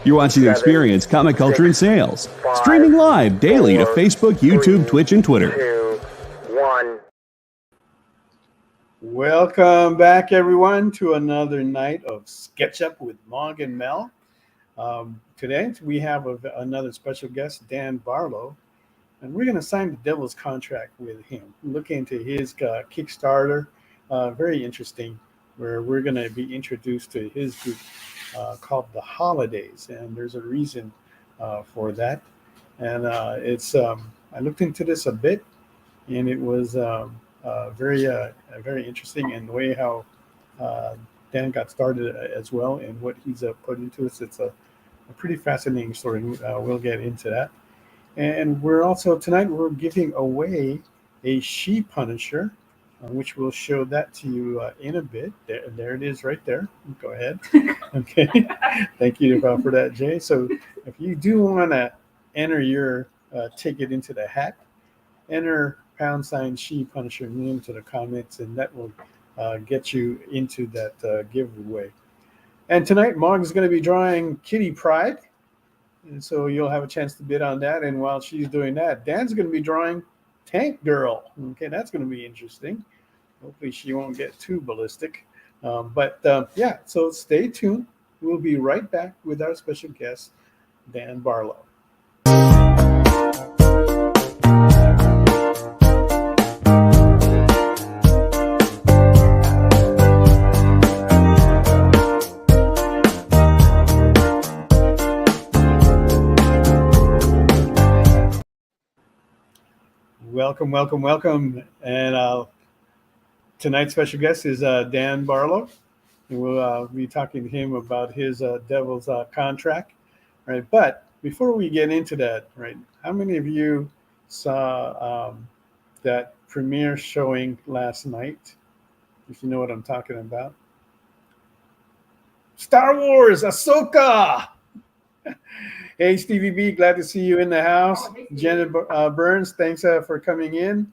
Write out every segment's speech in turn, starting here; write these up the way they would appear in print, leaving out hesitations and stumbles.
You're watching Experience Comic Culture and Sales, streaming live daily to Facebook, YouTube, Twitch, and Twitter. 2, 1. Welcome back, everyone, to another night of Sketch Up with Mog and Mel. Today, we have another special guest, Dan Barlow, and we're going to sign the devil's contract with him. Look into his Kickstarter, very interesting, where we're going to be introduced to his group called The Holidays, and there's a reason for that. And I looked into this a bit, and it was very interesting, and the way how Dan got started as well, and what he's put into it. It's a pretty fascinating story. We'll get into that. And tonight we're giving away a She Punisher, which we'll show that to you in a bit. There it is right there. Go ahead. Okay. Thank you for that, Jay. So if you do want to enter your ticket into the hat, enter # She Punisher name to the comments, and that will get you into that giveaway. And tonight, Mog is going to be drawing Kitty Pryde, and so you'll have a chance to bid on that. And while she's doing that, Dan's going to be drawing Tank Girl. Okay, that's going to be interesting. Hopefully she won't get too ballistic. So stay tuned. We'll be right back with our special guest, Dan Barlow. Welcome. And tonight's special guest is Dan Barlow. And we'll be talking to him about his Devil's contract. Right. But before we get into that, right, how many of you saw that premiere showing last night? If you know what I'm talking about. Star Wars, Ahsoka! Hey, Stevie B, glad to see you in the house. Janet Burns, thanks for coming in.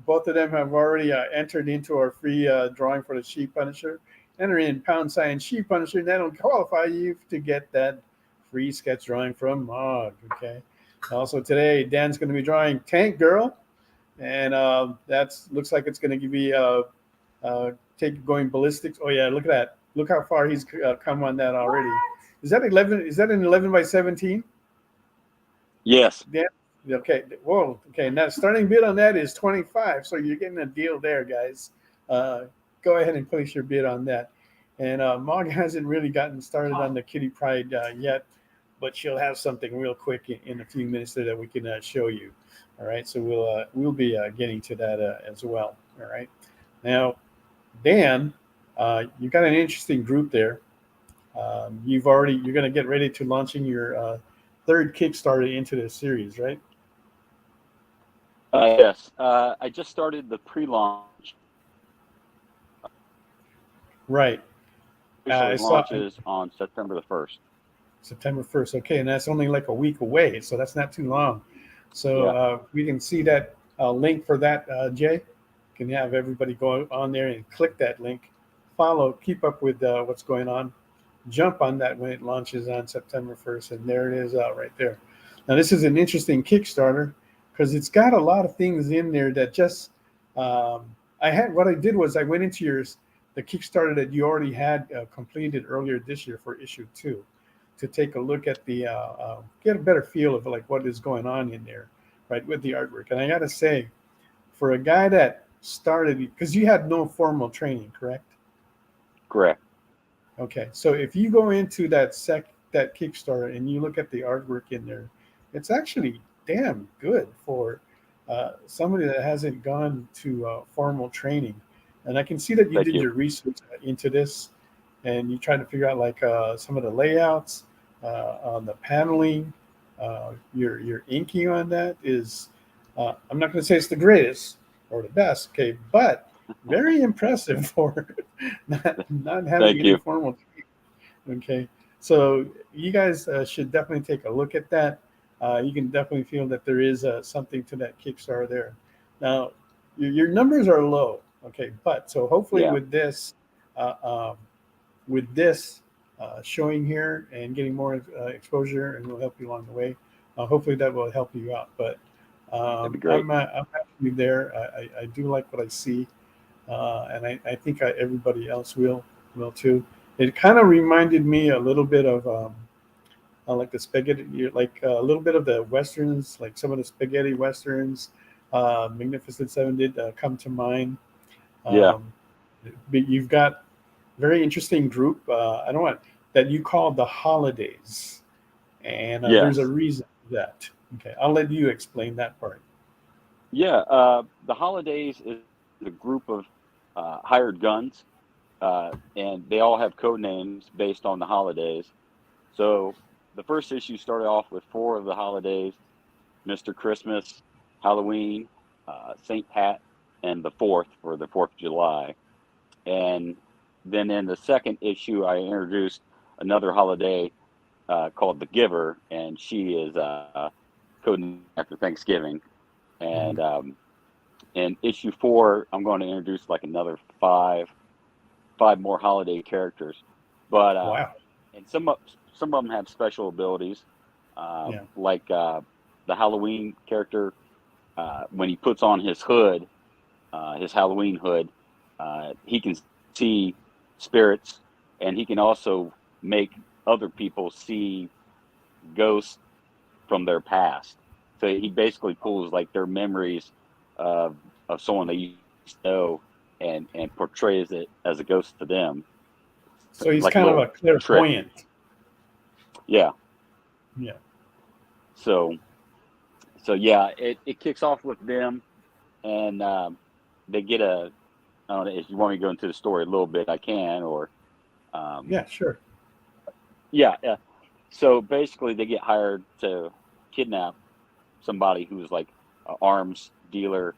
Both of them have already entered into our free drawing for the She Punisher. Enter in # She Punisher, and that'll qualify you to get that free sketch drawing from Mog. Okay. Also today, Dan's going to be drawing Tank Girl, and looks like it's going to give you going ballistics. Oh yeah, look at that! Look how far he's come on that already. Is that 11? Is that an 11 by 17? Yes. Yeah. Okay. Whoa. Okay. Now starting bid on that is 25. So you're getting a deal there, guys. Go ahead and place your bid on that. And Mog hasn't really gotten started on the Kitty Pryde yet, but she'll have something real quick in a few minutes there that we can show you. All right. So we'll be getting to that as well. All right. Now, Dan, you've got an interesting group there. You're going to get ready to launching your third Kickstarter into this series, right? Yes. I just started the pre-launch. Right. Launches on September the 1st. September 1st. Okay, and that's only like a week away, so that's not too long. So we can see that link for that, Jay. Can have everybody go on there and click that link. Follow, keep up with what's going on. Jump on that when it launches on September 1st, and there it is right there. Now, this is an interesting Kickstarter because it's got a lot of things in there that just what I did was I went into the Kickstarter that you already had completed earlier this year for issue 2 to take a look at the get a better feel of like what is going on in there, right, with the artwork. And I got to say, for a guy that started, because you had no formal training, correct? Correct. Okay, so if you go into that Kickstarter and you look at the artwork in there, it's actually damn good for somebody that hasn't gone to formal training. And I can see that you did your research into this, and you tried to figure out like some of the layouts on the paneling. Your inking on that is, I'm not going to say it's the greatest or the best, okay, but very impressive for not having any formal training. Okay, so you guys should definitely take a look at that. You can definitely feel that there is something to that Kickstarter there. Now, your numbers are low, okay, but so hopefully with this showing here and getting more exposure, and we'll help you along the way. Hopefully that will help you out. But That'd be great. I'm actually there. I do like what I see, and I think everybody else will too. It kind of reminded me a little bit of like the spaghetti, like a little bit of the westerns, like some of the spaghetti westerns. Magnificent Seven did come to mind. Yeah. But you've got very interesting group. I don't want that you call the holidays, and there's a Yes. reason for that. Okay, I'll let you explain that part. Yeah. The holidays is a group of hired guns, and they all have code names based on the holidays. So the first issue started off with four of the holidays: Mr. Christmas, Halloween, Saint Pat, and the fourth for the 4th of July. And then in the second issue, I introduced another holiday called the Giver, and she is code after Thanksgiving. And Mhm. in issue 4, I'm going to introduce like another five more holiday characters. But Wow. and some of them have special abilities, Yeah. like the Halloween character. When he puts on his hood, his Halloween hood, he can see spirits, and he can also make other people see ghosts from their past. So he basically pulls like their memories of someone they used to know and portrays it as a ghost to them. So he's Like a kind of little a trick. clairvoyant. Yeah. Yeah. So yeah, it kicks off with them, and they get a. I don't know if you want me to go into the story a little bit, I can, or um, Yeah. Sure. yeah. So basically, they get hired to kidnap somebody who's like an arms dealer.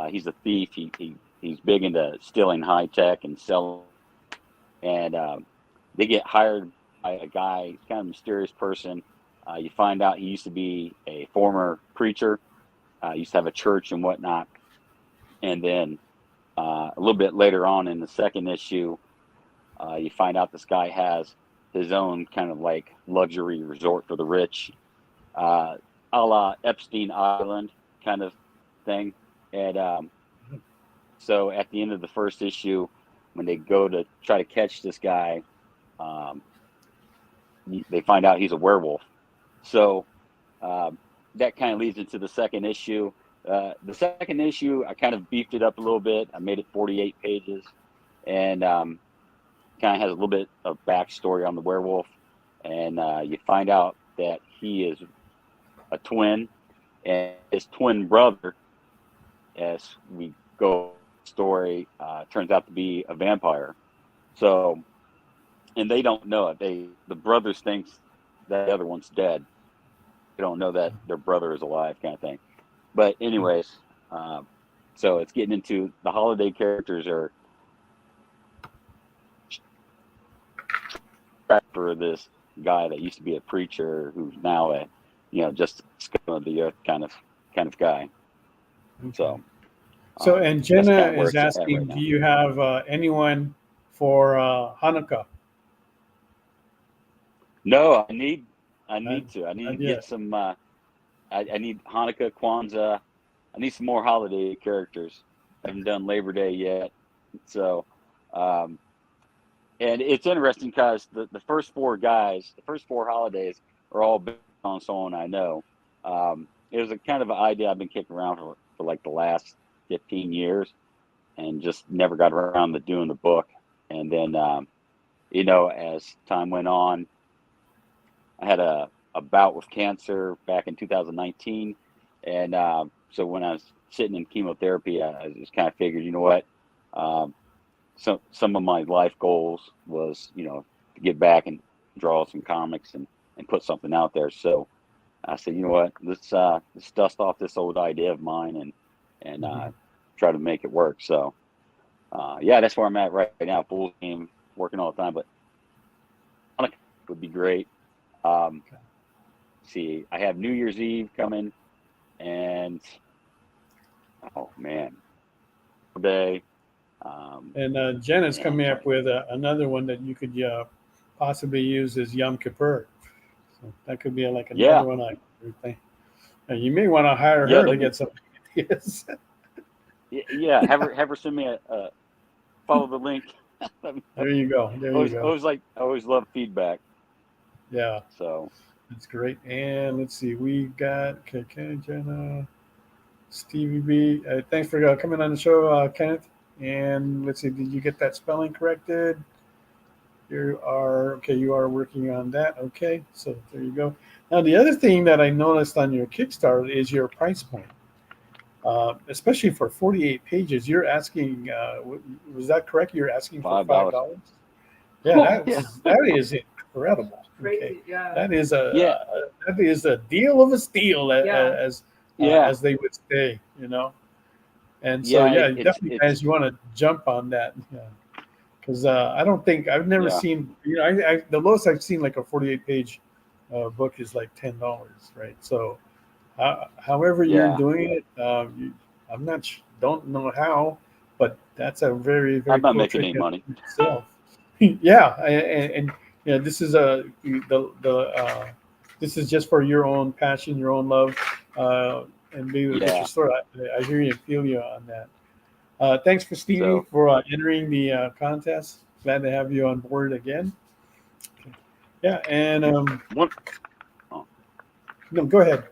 He's a thief. He's big into stealing high tech and selling. And they get hired by a guy, kind of mysterious person. You find out he used to be a former preacher. Used to have a church and whatnot. And then a little bit later on in the second issue, you find out this guy has his own kind of like luxury resort for the rich, uh, a la Epstein Island kind of thing. And so at the end of the first issue, when they go to try to catch this guy, um, they find out he's a werewolf. So that kind of leads into the second issue. The second issue, I kind of beefed it up a little bit. I made it 48 pages, and kind of has a little bit of backstory on the werewolf. And you find out that he is a twin, and his twin brother, as we go story, turns out to be a vampire. So, and they don't know it. The brothers thinks that the other one's dead. They don't know that their brother is alive, kind of thing. But anyways, so it's getting into the holiday characters are for this guy that used to be a preacher who's now a, just scum of the earth kind of guy. Okay. So, So, and that's Jenna kind of where is it's at right asking, do now. you have anyone for Hanukkah? No, I need Not, to. I need to not get yet. some. I need Hanukkah, Kwanzaa. I need some more holiday characters. I haven't done Labor Day yet, so um, and it's interesting because the first four guys, the first four holidays are all based on someone I know. It was a kind of an idea I've been kicking around for like the last 15 years, and just never got around to doing the book. And then as time went on, I had a bout with cancer back in 2019, and so when I was sitting in chemotherapy, I just kind of figured, you know what, some of my life goals was, to get back and draw some comics and put something out there. So I said, you know what, let's dust off this old idea of mine and Mhm. try to make it work. So yeah, that's where I'm at right now. Full game, working all the time, but would be great. Um, see, I have New Year's Eve coming, and oh man, day. And Jenna's Man, I'm coming trying. up with another one that you could possibly use is Yom Kippur. So that could be like Yeah. another one I would think. You may want to hire Yeah, her to that'd be- get some ideas. Yeah, have her send me a follow the link. There you go. There you go. I always love feedback. Yeah, So that's great. And let's see, we got Jenna, Stevie B. Thanks for coming on the show, Kenneth. And let's see, did you get that spelling corrected? You are okay. You are working on that. Okay, so there you go. Now, the other thing that I noticed on your Kickstarter is your price point. Especially for 48 pages, you're asking. Was that correct? You're asking for $5. Yeah, that is incredible. Crazy, Okay. yeah. That is a deal of a steal, as they would say, And so, definitely, guys, you want to jump on that, because I don't think I've never seen. The lowest I've seen like a 48-page book is like $10, right? So, however you're doing it, I'm not don't know how, but that's a very, very I'm not cool making trick any money. itself. Yeah, and this is this is just for your own passion, your own love, and maybe with your story. I hear you and feel you on that. Thanks for Stevie for entering the contest. Glad to have you on board again. Yeah, and no, go ahead.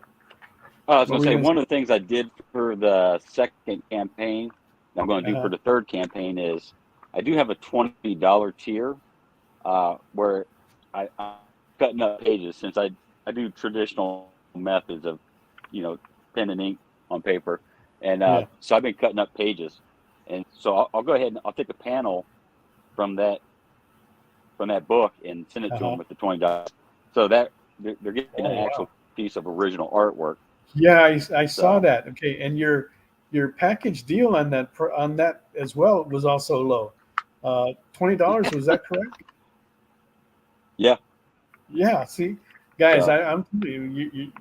I was going to say, one of the things I did for the second campaign, that I'm going to do for the third campaign, is I do have a $20 tier where I'm cutting up pages, since I do traditional methods of, pen and ink on paper. And so I've been cutting up pages. And so I'll go ahead and I'll take a panel from that book and send it to them with the $20. So that they're getting an actual piece of original artwork. Yeah, I saw that. Okay, and your package deal on that as well was also low. $20, was that correct? Yeah. Yeah. See, guys, I'm telling you,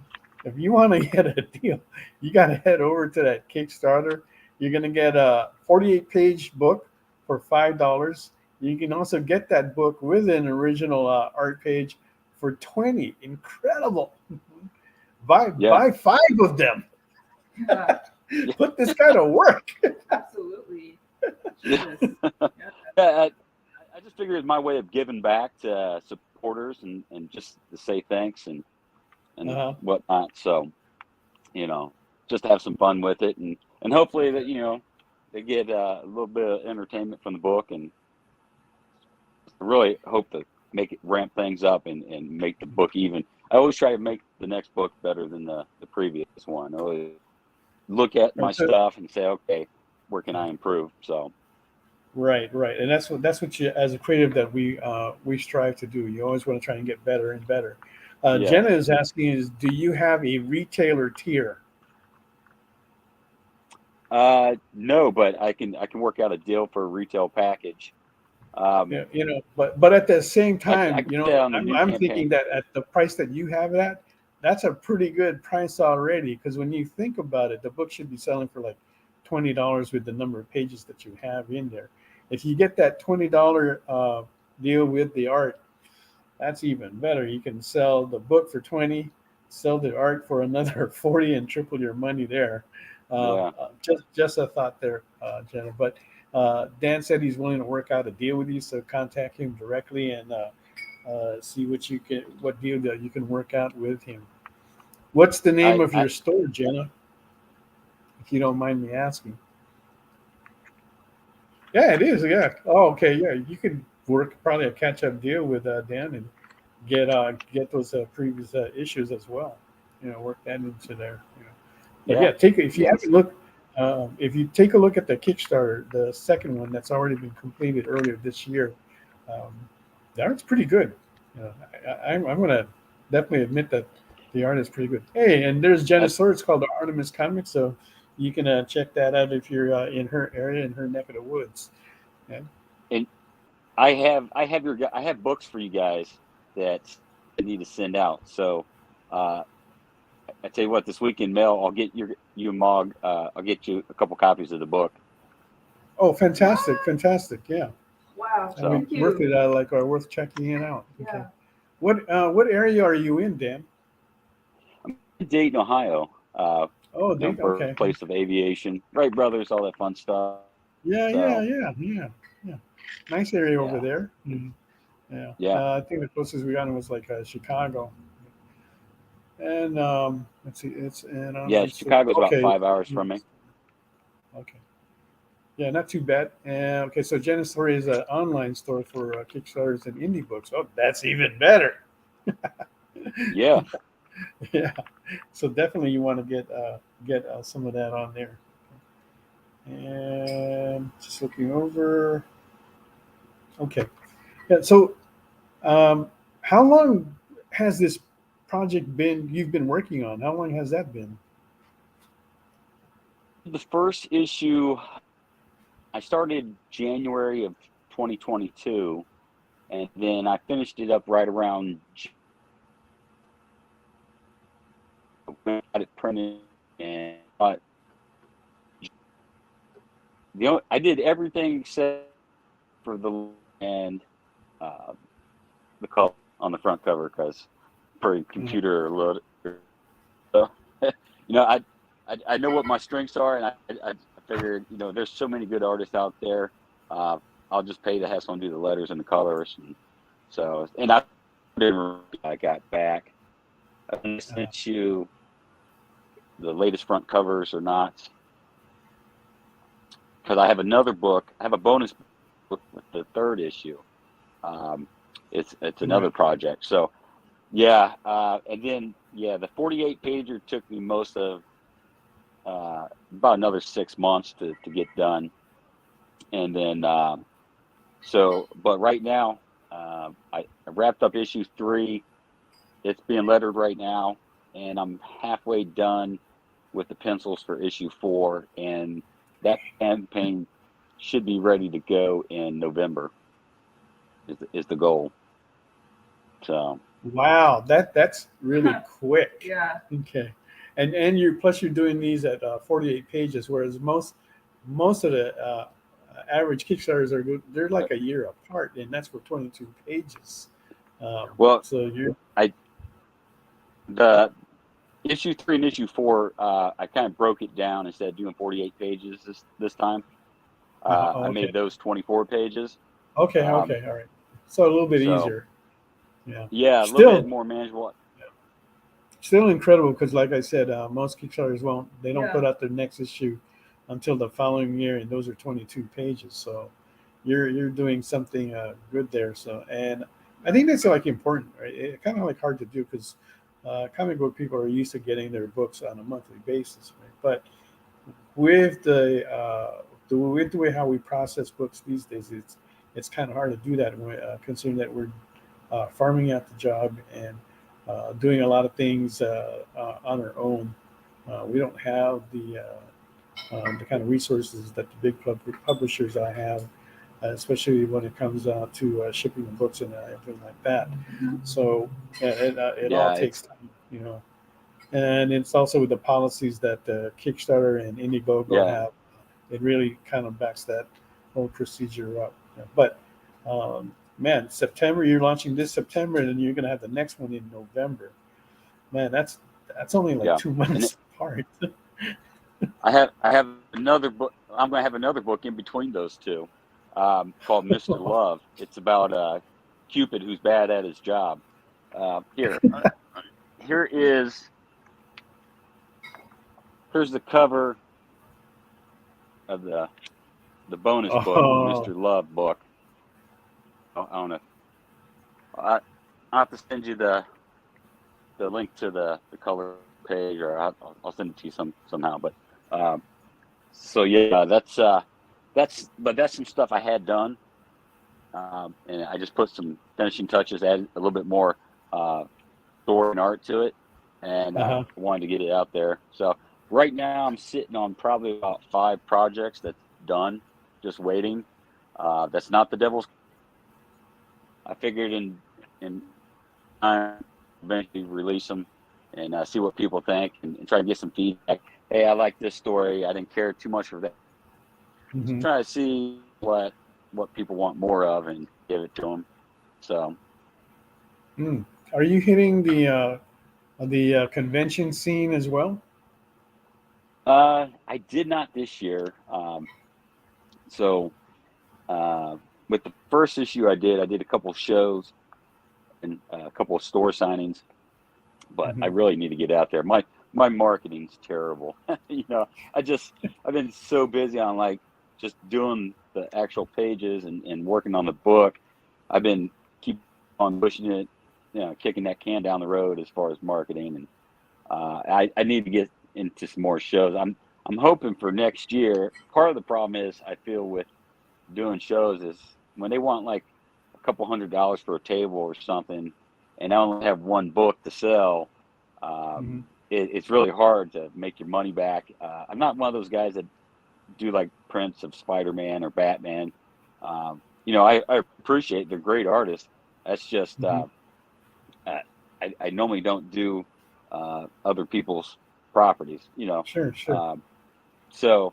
if you want to get a deal, you got to head over to that Kickstarter. You're gonna get a 48-page book for $5. You can also get that book with an original art page for $20. Incredible. Buy 5 of them. Yeah. Put this guy to work. Absolutely. I just figured it's my way of giving back to supporters and just to say thanks and whatnot. So, just to have some fun with it and hopefully that, they get a little bit of entertainment from the book, and I really hope to ramp things up and make the book even. I always try to make the next book better than the previous one. I always look at my stuff and say, okay, where can I improve? So, right, and that's what you, as a creative, that we strive to do. You always want to try and get better and better. Jenna is asking: do you have a retailer tier? No, but I can work out a deal for a retail package. But at the same time, I'm thinking that at the price that you have it at, that's a pretty good price already. Because when you think about it, the book should be selling for like $20 with the number of pages that you have in there. If you get that $20 deal with the art, that's even better. You can sell the book for $20, sell the art for another $40, and triple your money there. Just a thought there, Jenna. But Dan said he's willing to work out a deal with you, so contact him directly and see what deal that you can work out with him. What's the name of your store, Jenna? If you don't mind me asking. Yeah, it is. Yeah. Oh, okay. Yeah, you can work probably a catch-up deal with Dan and get those previous issues as well. Work that into there. But if you take a look at the Kickstarter, the second one that's already been completed earlier this year, the art's pretty good. I'm going to definitely admit that the art is pretty good. Hey, and there's Jenna's store. It's called the Artemis Comics, so you can check that out if you're in her area, in her neck of the woods. Yeah. And I have books for you guys that I need to send out. So I tell you what, this weekend, Mel, I'll get you and Mog. I'll get you a couple copies of the book. Oh, fantastic! Yeah. Wow, Wow. I So- mean, Thank you. worth it. Worth checking it out. Okay. Yeah. What area are you in, Dan? Dayton, Ohio. Oh, You know, Dayton. Okay. birthplace of aviation. Wright brothers, all that fun stuff. Yeah, So- yeah. Nice area over Yeah. there. Yeah. Yeah. I think the closest we got was like Chicago. And let's see, it's and Yeah, Chicago's about okay. 5 hours from me. Okay. Yeah, not too bad. And okay, so Genesis Story is an online store for Kickstarters and indie books. Oh, that's even better. Yeah. Yeah. So definitely you want to get some of that on there. And just looking over. Okay. Yeah. So, how long has this project been you've been working on? How long has that been? The first issue, I started January of 2022, and then I finished it up right around got it printed, and I did everything except for the and the color on the front cover because for computer load. So, I know what my strengths are, and I figured, there's so many good artists out there. I'll just pay to have someone do the letters and the colors, and I got back. I sent you the latest front covers or not, because I have another book. I have a bonus book with the third issue. It's another project. So yeah, and then the 48 pager took me most of about another 6 months to get done, and then but right now I wrapped up issue 3. It's being lettered right now, and I'm halfway done with the pencils for issue 4, and that campaign should be ready to go in November. Is the goal. So Wow, that's really quick. Yeah. Okay, and you're doing these at 48 pages, whereas most of the average Kickstarters they're like a year apart, and that's for 22 pages. Well, so the issue 3 and issue 4, I kind of broke it down instead of doing 48 pages this time. I made those 24 pages. Okay, all right. So a little bit easier. Yeah. A little bit more manageable. Still incredible because, like I said, most Kickstarters don't put out their next issue until the following year, and those are 22 pages. So you're doing something good there. So, and I think that's like important, right? It's kind of like hard to do because comic book people are used to getting their books on a monthly basis, right? But with the way how we process books these days, it's kind of hard to do that, considering that we're farming out the job and doing a lot of things on our own. We don't have the kind of resources that the big publishers have, especially when it comes to shipping the books and everything like that. So it all takes time, And it's also with the policies that Kickstarter and Indiegogo have. It really kind of backs that whole procedure up. But man, September, you're launching this September, and then you're going to have the next one in November. Man, that's only like 2 months apart. I have another book. I'm going to have another book in between those two, called Mr. Love. It's about Cupid who's bad at his job. Here's the cover of the bonus book, Mr. Love book. I don't know. I'll have to send you the link to the color page, or I'll send it to you somehow. But so yeah, that's some stuff I had done, and I just put some finishing touches, add a little bit more story and art to it, and I wanted to get it out there. So right now I'm sitting on probably about 5 projects that's done, just waiting. That's not the Devil's. I figured in time eventually release them and see what people think and try to get some feedback. Hey, I like this story. I didn't care too much for that. Just try to see what what people want more of and give it to them. So. Are you hitting the convention scene as well? I did not this year. So with the first issue I did a couple of shows and a couple of store signings, but I really need to get out there. My marketing's terrible. I've been so busy on like just doing the actual pages and working on the book. I've been keep on pushing it, kicking that can down the road as far as marketing. And I need to get into some more shows. I'm hoping for next year. Part of the problem is I feel with doing shows is when they want like a couple $100 for a table or something, and I only have one book to sell. It's really hard to make your money back. I'm not one of those guys that do like prints of Spider-Man or Batman. I appreciate they're great artists. That's just I normally don't do other people's properties. Sure. So,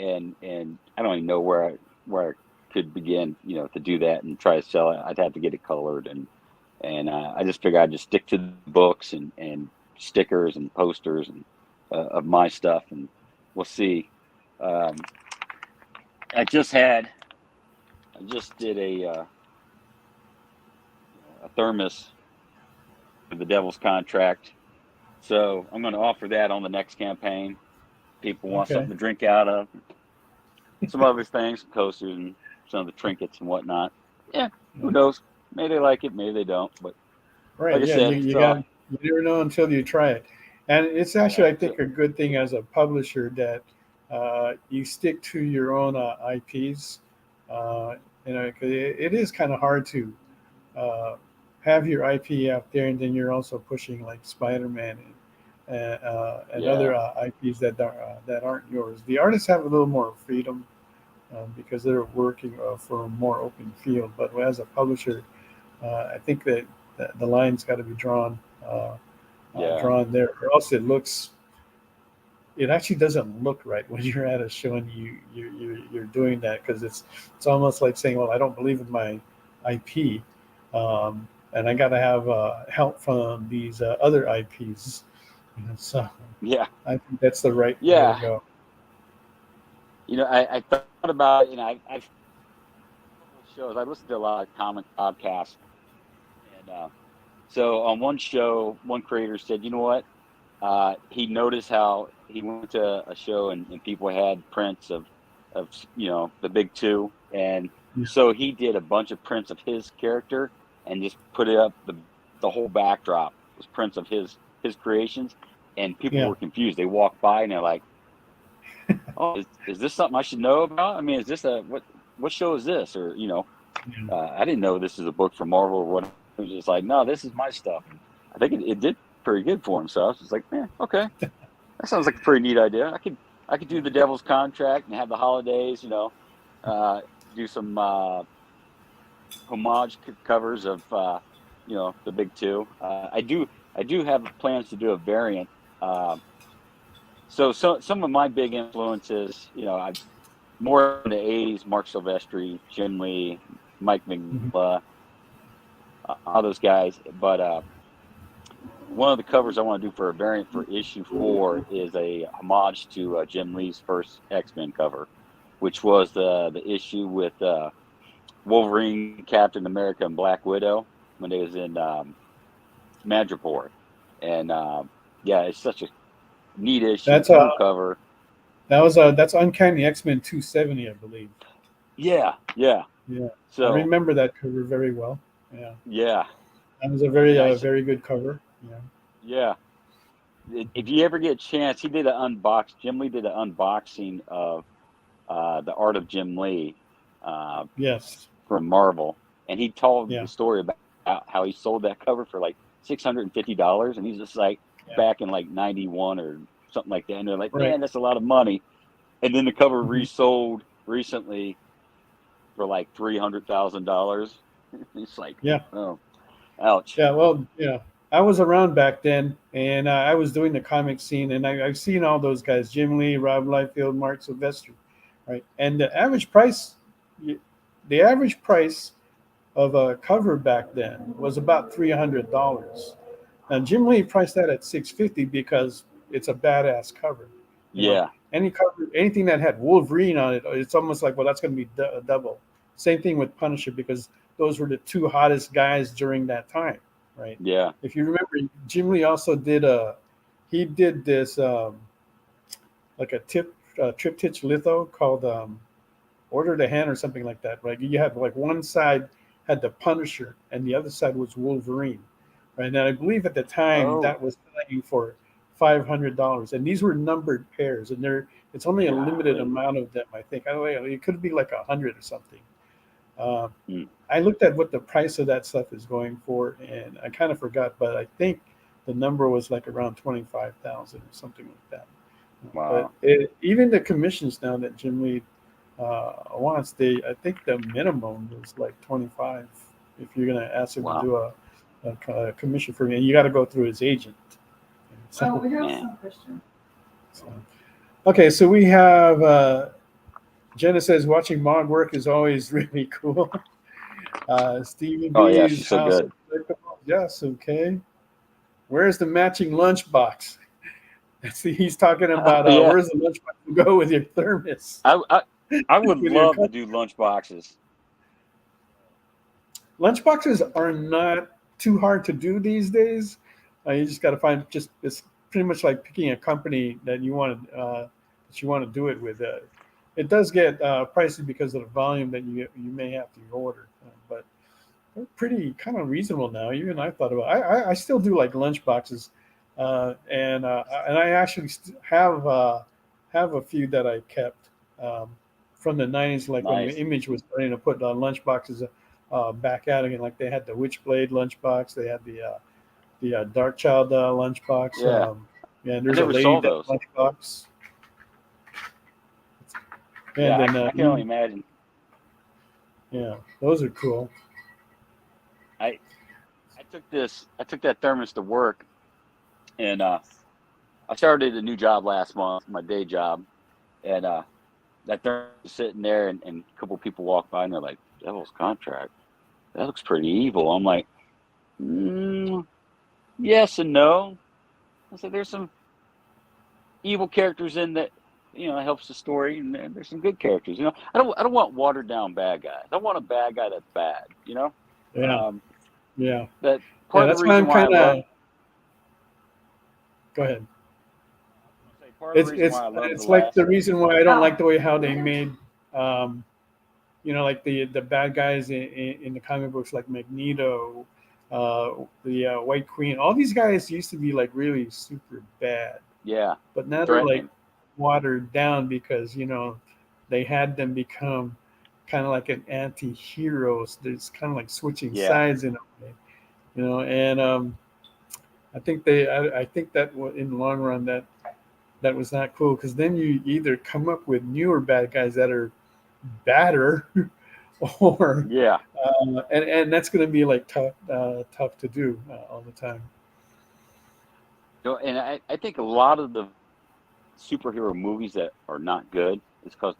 and I don't even know where I could begin, to do that and try to sell it. I'd have to get it colored, and I just figured I'd just stick to the books and stickers and posters and of my stuff, and we'll see. I just did a thermos for the Devil's Contract, so I'm going to offer that on the next campaign. People want something to drink out of, some other things, coasters and some of the trinkets and whatnot. Yeah, who knows? Maybe they like it, maybe they don't. But right, like I said, you never know until you try it. And it's actually, I think, a good thing as a publisher that you stick to your own IPs. Cause it is kind of hard to have your IP out there, and then you're also pushing like Spider-Man and other IPs that aren't yours. The artists have a little more freedom because they're working for a more open field. But as a publisher, I think that the line's got to be drawn drawn there, or else it actually doesn't look right when you're at a show and you're doing that, because it's almost like saying, well, I don't believe in my IP, and I got to have help from these other IPs. So I think that's the right way to go. I thought about I've shows. I listened to a lot of comic podcasts, and so on one show, one creator said, you know what? He noticed how he went to a show and people had prints of the big two, and so he did a bunch of prints of his character and just put it up. The whole backdrop was prints of his creations, and people were confused. They walked by and they're like, "Oh, is this something I should know about? I mean, is this what show is this?" Or I didn't know this is a book from Marvel or what. It was just like, no, this is my stuff. And I think it did pretty good for him. So I was just like, okay, that sounds like a pretty neat idea. I could do the Devil's Contract and have the holidays, do some homage covers of the big two. I do have plans to do a variant. So some of my big influences, I'm more in the 80s, Mark Silvestri, Jim Lee, Mike Mignola, all those guys. But one of the covers I want to do for a variant for issue 4 is a homage to Jim Lee's first X-Men cover, which was the issue with Wolverine, Captain America, and Black Widow when they was in Madripoor. And it's such a neat issue. That's cool cover. That's Uncanny X-Men 270, I believe. Yeah. So I remember that cover very well. Yeah. That was a very good cover. Yeah. If you ever get a chance, Jim Lee did an unboxing of the art of Jim Lee. From Marvel, and he told the story about how he sold that cover for like $650, and he's just like back in like 91 or something like that, and they're like, man, that's a lot of money. And then the cover resold recently for like $300,000. It's like, oh, ouch. I was around back then, and I was doing the comic scene, and I've seen all those guys: Jim Lee, Rob Liefeld, Mark Silvestri, right? And the average price the average price of a cover back then was about $300. And Jim Lee priced that at $650 because it's a badass cover. You know, Yeah. any cover, anything that had Wolverine on it, it's almost like, well, that's going to be double. Same thing with Punisher, because those were the two hottest guys during that time, right? Yeah. If you remember, Jim Lee also did this like a triptych litho called Order the Hand or something like that, right? You had like one side had the Punisher and the other side was Wolverine, right? And I believe at the time that was selling for $500, and these were numbered pairs, and it's only a limited amount of them. I think it could be like 100 or something. I looked at what the price of that stuff is going for, and I kind of forgot, but I think the number was like around 25,000 or something like that. Wow. But even the commissions now that Jim Lee wants, I think the minimum is like 25 if you're going to ask him to do a commission for me, and you got to go through his agent. So we have some questions. Okay, so we have Jenna says watching Mog work is always really cool. Stephen Oh, yeah, B's she's so House good. of- Yes, okay. Where's the matching lunchbox? See, he's talking about where's the lunchbox to go with your thermos? I would With your love to do lunch boxes. Lunchboxes are not too hard to do these days. You just got to find it's pretty much like picking a company that you want to do it with. It does get pricey because of the volume that you may have to order, but they're pretty kind of reasonable now. Even I thought about. I still do like lunch boxes, and I actually have a few that I kept from the 90s, like when the Image was starting to put lunch boxes back out again. Like they had the Witchblade lunchbox, they had the Dark Child lunchbox. And there's a Lady Death lunchbox. And then, I can only imagine. Yeah, those are cool. I took that thermos to work, and I started a new job last month, my day job, and that thermos was sitting there, and a couple of people walked by and they're like, "Devil's Contract, that looks pretty evil." I'm like, yes and no. I said, there's some evil characters in that, helps the story, and there's some good characters. I don't want watered down bad guys. I want a bad guy that's bad. Yeah. That part of the reason why I love. Go ahead. It's like the reason why I don't like the way how they made, like the bad guys in the comic books, like Magneto, the White Queen. All these guys used to be like really super bad. Yeah. But now they're like watered down because they had them become kind of like an anti-hero. So there's kind of like switching sides in a way, and I think that in the long run that was not cool, because then you either come up with newer bad guys that are badder, or and that's going to be like tough to do all the time. And I think a lot of the superhero movies that are not good is because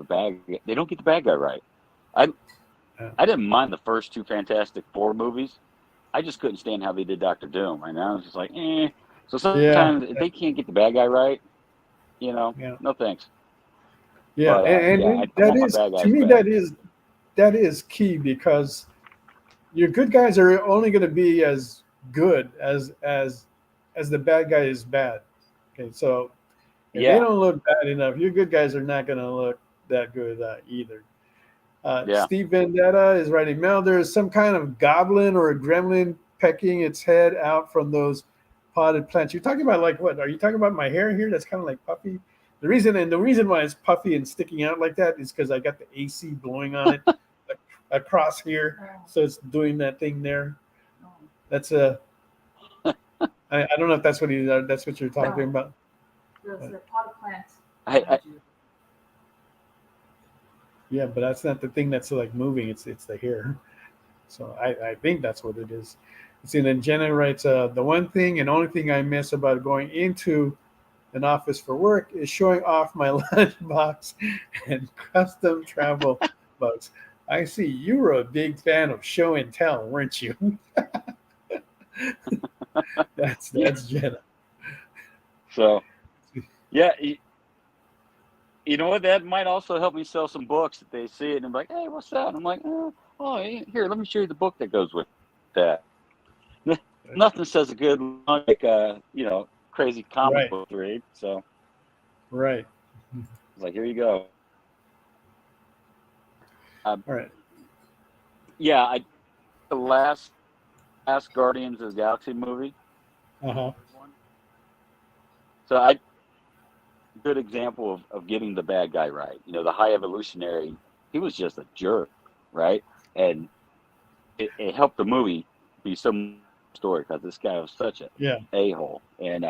they don't get the bad guy right. I didn't mind the first two Fantastic Four movies. I just couldn't stand how they did Dr. Doom. Right now, I was just like, eh. So sometimes if they can't get the bad guy right, no thanks. Yeah, but, and that is, to me, that is key, because your good guys are only going to be as good as the bad guy is bad. Okay, so if they don't look bad enough, your good guys are not going to look that good either. Steve Vendetta is writing, Mel, there is some kind of goblin or a gremlin pecking its head out from those potted plants. You're talking about like what? Are you talking about my hair here? That's kind of like puffy. The reason why it's puffy and sticking out like that is because I got the AC blowing on it across here, so it's doing that thing there. That's I don't know if that's what you're talking about. The potted plants. Yeah, but that's not the thing that's like moving. It's the hair. So I think that's what it is. See, then Jenna writes, the one thing and only thing I miss about going into an office for work is showing off my lunchbox and custom travel bugs. I see you were a big fan of show and tell, weren't you? That's Jenna. So, yeah, you know what? That might also help me sell some books if they see it and be like, "Hey, what's that?" And I'm like, "Oh, here, let me show you the book that goes with that." Nothing says a good like crazy comic book read. So, right. It's like, here you go. All right. Yeah, the last Guardians of the Galaxy movie. Uh-huh. So good example of getting the bad guy right. The High Evolutionary, he was just a jerk, right? And it helped the movie be some story because this guy was such a a-hole. And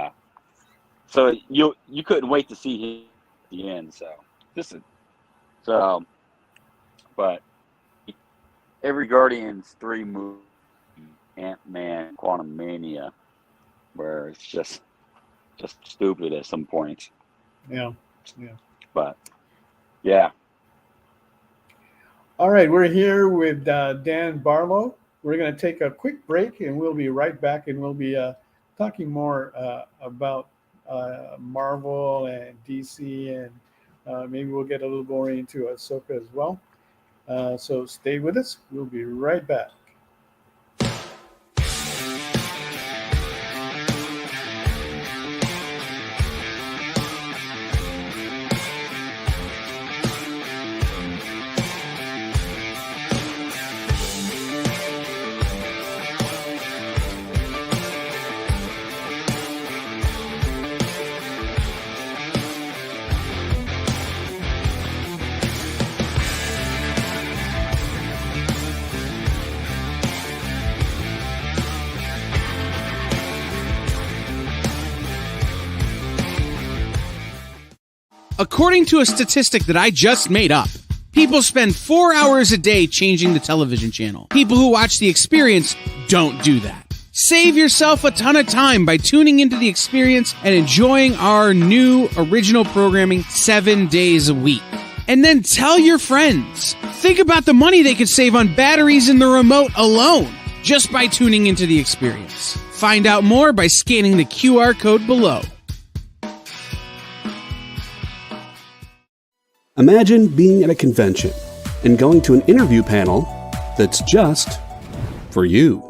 so you couldn't wait to see him at the end. But every Guardians 3 movie, Ant-Man, Quantumania, where it's just stupid at some points. Yeah. But yeah. All right, we're here with Dan Barlow. We're going to take a quick break, and we'll be right back, and we'll be talking more about Marvel and DC, and maybe we'll get a little more into Ahsoka as well. So stay with us. We'll be right back. According to a statistic that I just made up, people spend 4 hours a day changing the television channel. People who watch The Experience don't do that. Save yourself a ton of time by tuning into The Experience and enjoying our new original programming 7 days a week. And then tell your friends. Think about the money they could save on batteries in the remote alone just by tuning into The Experience. Find out more by scanning the QR code below. Imagine being at a convention and going to an interview panel that's just for you.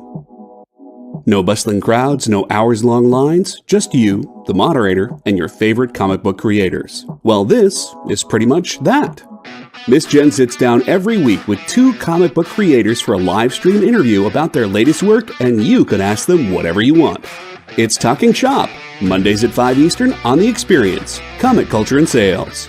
No bustling crowds, no hours-long lines, just you, the moderator, and your favorite comic book creators. Well, this is pretty much that. Miss Jen sits down every week with 2 comic book creators for a live stream interview about their latest work, and you can ask them whatever you want. It's Talking Shop, Mondays at 5 Eastern on The Experience, Comic Culture and Sales.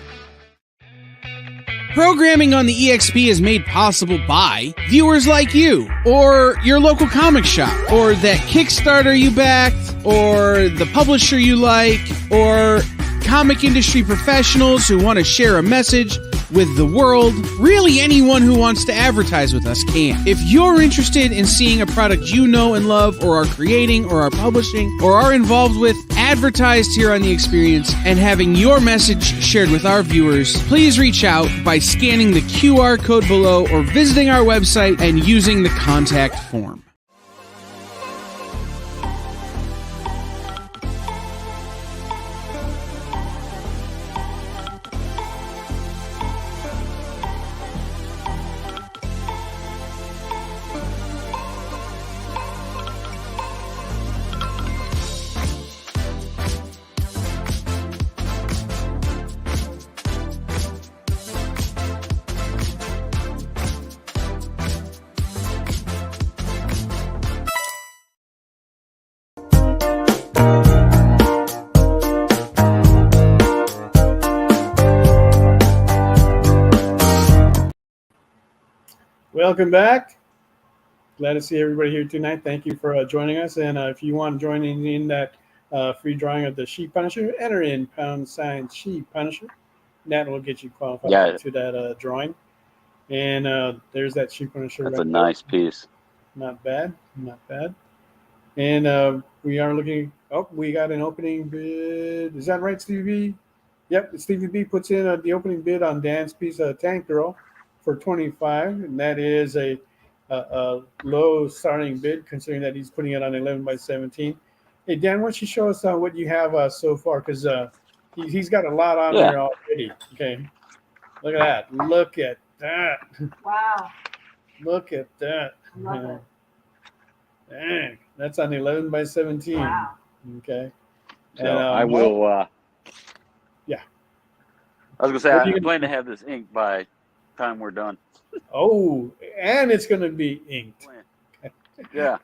Programming on the EXP is made possible by viewers like you, or your local comic shop, or that Kickstarter you backed, or the publisher you like, or comic industry professionals who want to share a message with the world. Really, anyone who wants to advertise with us can. If you're interested in seeing a product you know and love, or are creating, or are publishing, or are involved with, advertised here on The Experience, and having your message shared with our viewers, please reach out by scanning the QR code below or visiting our website and using the contact form. Welcome back. Glad to see everybody here tonight. Thank you for joining us. And if you want to join in that free drawing of the Sheep Punisher, enter in # Sheep Punisher. That will get you qualified to that drawing. And there's that Sheep Punisher. That's right a nice piece. Not bad. And we are looking. Oh, we got an opening bid. Is that right, Stevie B? Yep, Stevie B puts in the opening bid on Dan's piece, Tank Girl. for 25, and that is a low starting bid considering that he's putting it on 11 by 17. Hey Dan, why don't you show us what you have so far? Because he's got a lot on Yeah. there already. Okay, look at that. Look at that. Wow. Look at that. I love it. Dang, that's on 11 by 17. Wow. Okay. So And, I will. Yeah. I was gonna say What are you I plan to have this inked by the time we're done. Oh, and it's going to be inked. Yeah.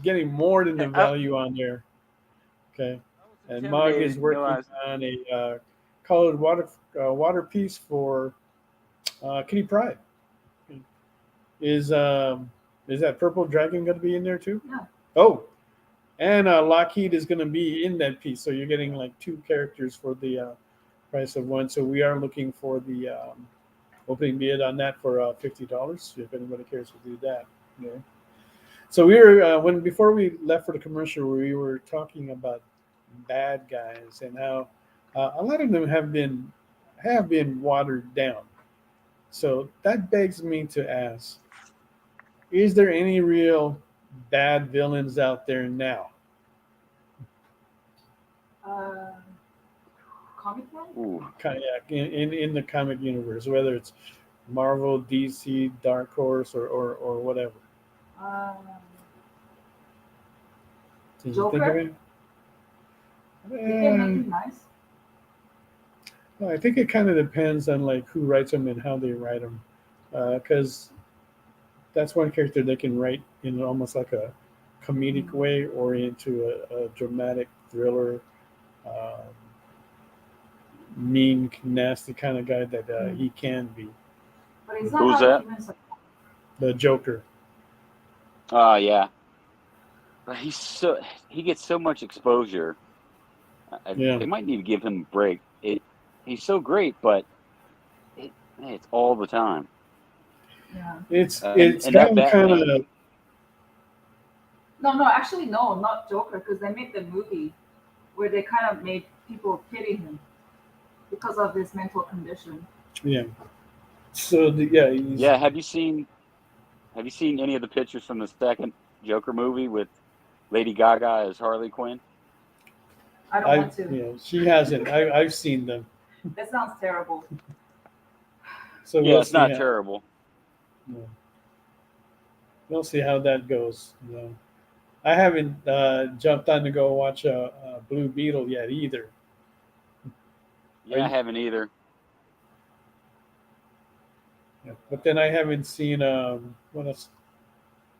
Getting more than the value on there. Okay. And Mog is working on a colored water piece for Kitty Pryde. Is that Purple Dragon going to be in there too? Yeah. Oh, and Lockheed is going to be in that piece. So you're getting like 2 characters for the price of 1. So we are looking for the opening bid on that for $50. If anybody cares to do that. Yeah. So we were before we left for the commercial, we were talking about bad guys and how a lot of them have been watered down. So that begs me to ask: is there any real bad villains out there now? Comic one? In the comic universe, whether it's Marvel, DC, Dark Horse, or whatever. Did you think of it? Nice. Well, I think it kind of depends on like who writes them and how they write them, because that's one character they can write in almost like a comedic way or into a dramatic thriller, mean, nasty kind of guy that he can be. But he's Who's that? The Joker. Oh yeah. But he gets so much exposure. They might need to give him a break. He's so great, but it's all the time. Yeah. It's and kind that of. No, actually, no, not Joker, because they made the movie where they kind of made people pity him because of his mental condition. Yeah. So yeah. Have you seen any of the pictures from the second Joker movie with Lady Gaga as Harley Quinn? I don't want to. Yeah, she hasn't. I've seen them. That sounds terrible. So yeah, it's not terrible. No. We'll see how that goes. No. I haven't jumped on to go watch Blue Beetle yet either. Yeah, I haven't either. Yeah. But then I haven't seen what else?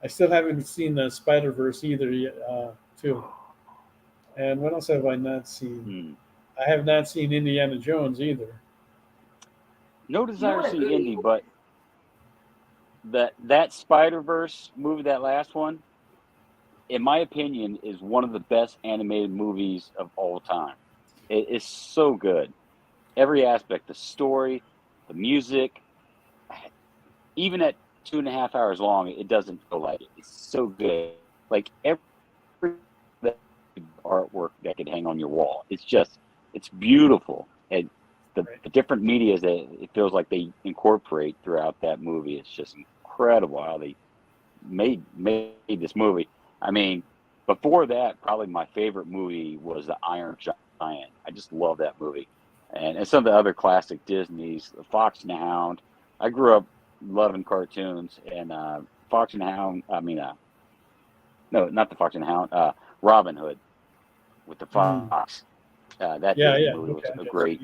I still haven't seen the Spider-Verse either yet, too. And what else have I not seen? I have not seen Indiana Jones either. No desire to see Indy, but that Spider-Verse movie, that last one, in my opinion, is one of the best animated movies of all time. It is so good. Every aspect, the story, the music, even at 2.5 hours long, it doesn't feel like it. It's so good. Like every artwork that could hang on your wall. It's beautiful. And the different media that it feels like they incorporate throughout that movie. It's just incredible how they made this movie. I mean, before that, probably my favorite movie was The Iron Giant. I just love that movie. And some of the other classic Disney's, The Fox and the Hound. I grew up loving cartoons, and Fox and the Hound, no, not The Fox and the Hound, Robin Hood with the fox. That movie was a great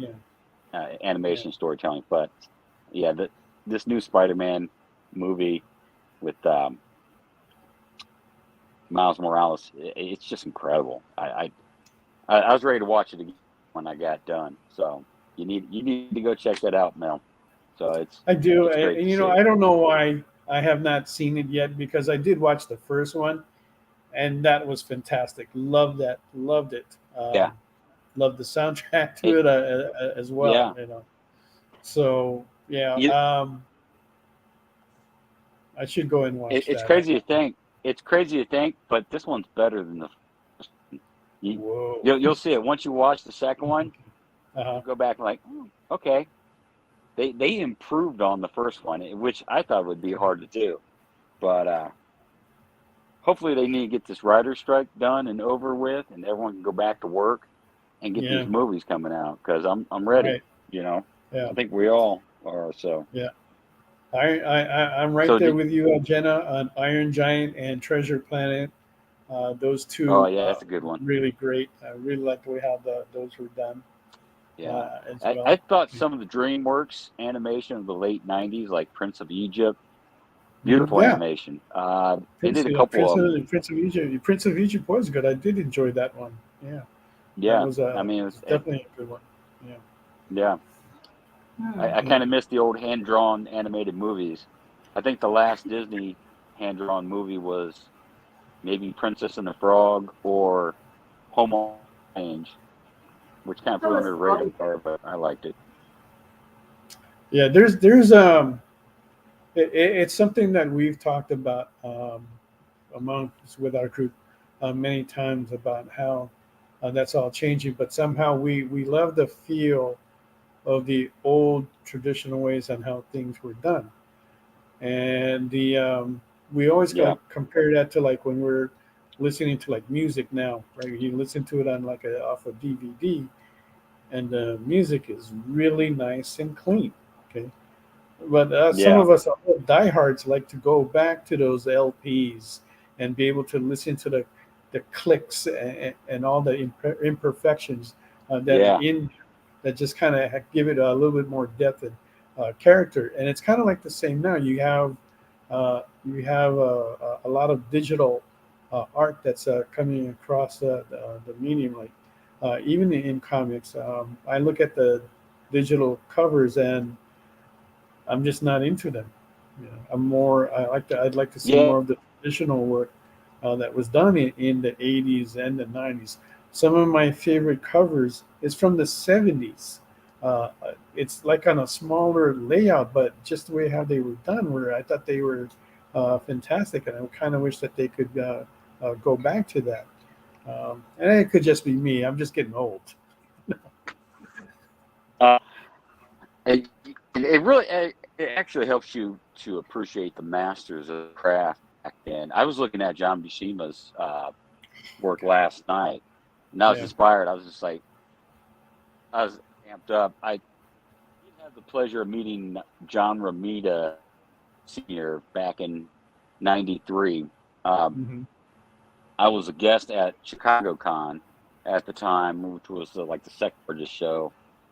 animation storytelling. But yeah, this new Spider-Man movie with Miles Morales, it's just incredible. I was ready to watch it again when I got done. So you need to go check that out, Mel. So I do, and I don't know why I have not seen it yet, because I did watch the first one, and that was fantastic. Loved it. Loved the soundtrack to it as well. Yeah. You know, so I should go and watch. It's crazy to think, but this one's better than the first. You'll see it once you watch the second one. Go back and like, okay. they improved on the first one, which I thought would be hard to do. But hopefully they need to get this writer's strike done and over with, and everyone can go back to work and get Yeah. these movies coming out, because I'm ready. Right. You know, Yeah. I think we all are. So Yeah. I'm right So there did- with you, Jenna, on Iron Giant and Treasure Planet. Those two oh yeah, that's a good one. really great. I really like the way how those were done Yeah, as I well. thought some of the DreamWorks animation of the late '90s, like Prince of Egypt, beautiful Yeah. animation. They did a couple Prince of them. Prince of Egypt. Prince of Egypt was good. I did enjoy that one. Yeah, that Yeah, was I mean, definitely a good one. Yeah. yeah. I Yeah. kind of miss the old hand-drawn animated movies. I think the last Disney hand-drawn movie was maybe Princess and the Frog or Home on Range, which kind of That flew was under the probably radar, but I liked it. Yeah, it's something that we've talked about amongst with our group many times about how that's all changing, but somehow we love the feel of the old traditional ways on how things were done, and the we always Yeah, compare that to like when we're listening to like music now, right? You listen to it on like off a DVD, and the music is really nice and clean. Okay, but some yeah, of us diehards like to go back to those LPs and be able to listen to the clicks and all the imperfections that are yeah, in that just kind of give it a little bit more depth and character. And it's kind of like the same now. You have a lot of digital art that's coming across the medium, like even in comics. I look at the digital covers and I'm just not into them. You know, I'd like to see yeah, more of the traditional work that was done in the 80s and the 90s. Some of my favorite covers is from the 70s. It's like on a smaller layout, but just the way how they were done, where I thought they were fantastic, and I kind of wish that they could go back to that. And it could just be me. I'm just getting old. uh, it really it actually helps you to appreciate the masters of the craft back then. I was looking at John Buscema's work last night, and I was Yeah, inspired. I was just like, I was amped up. I did have the pleasure of meeting John Romita Sr. back in '93. Um, hmm I was a guest at Chicago Con at the time, which was like the second largest show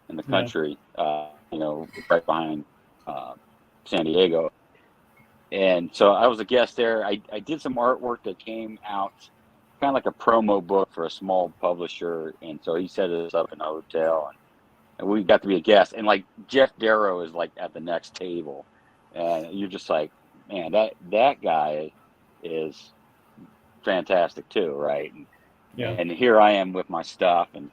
in the yeah, country, right behind uh, San Diego. And so I was a guest there. I did some artwork that came out kind of like a promo book for a small publisher. And so he set us up in a hotel, and we got to be a guest. And like Jeff Darrow is like at the next table. And you're just like, man, that guy is fantastic too, right? yeah, And here I am with my stuff, and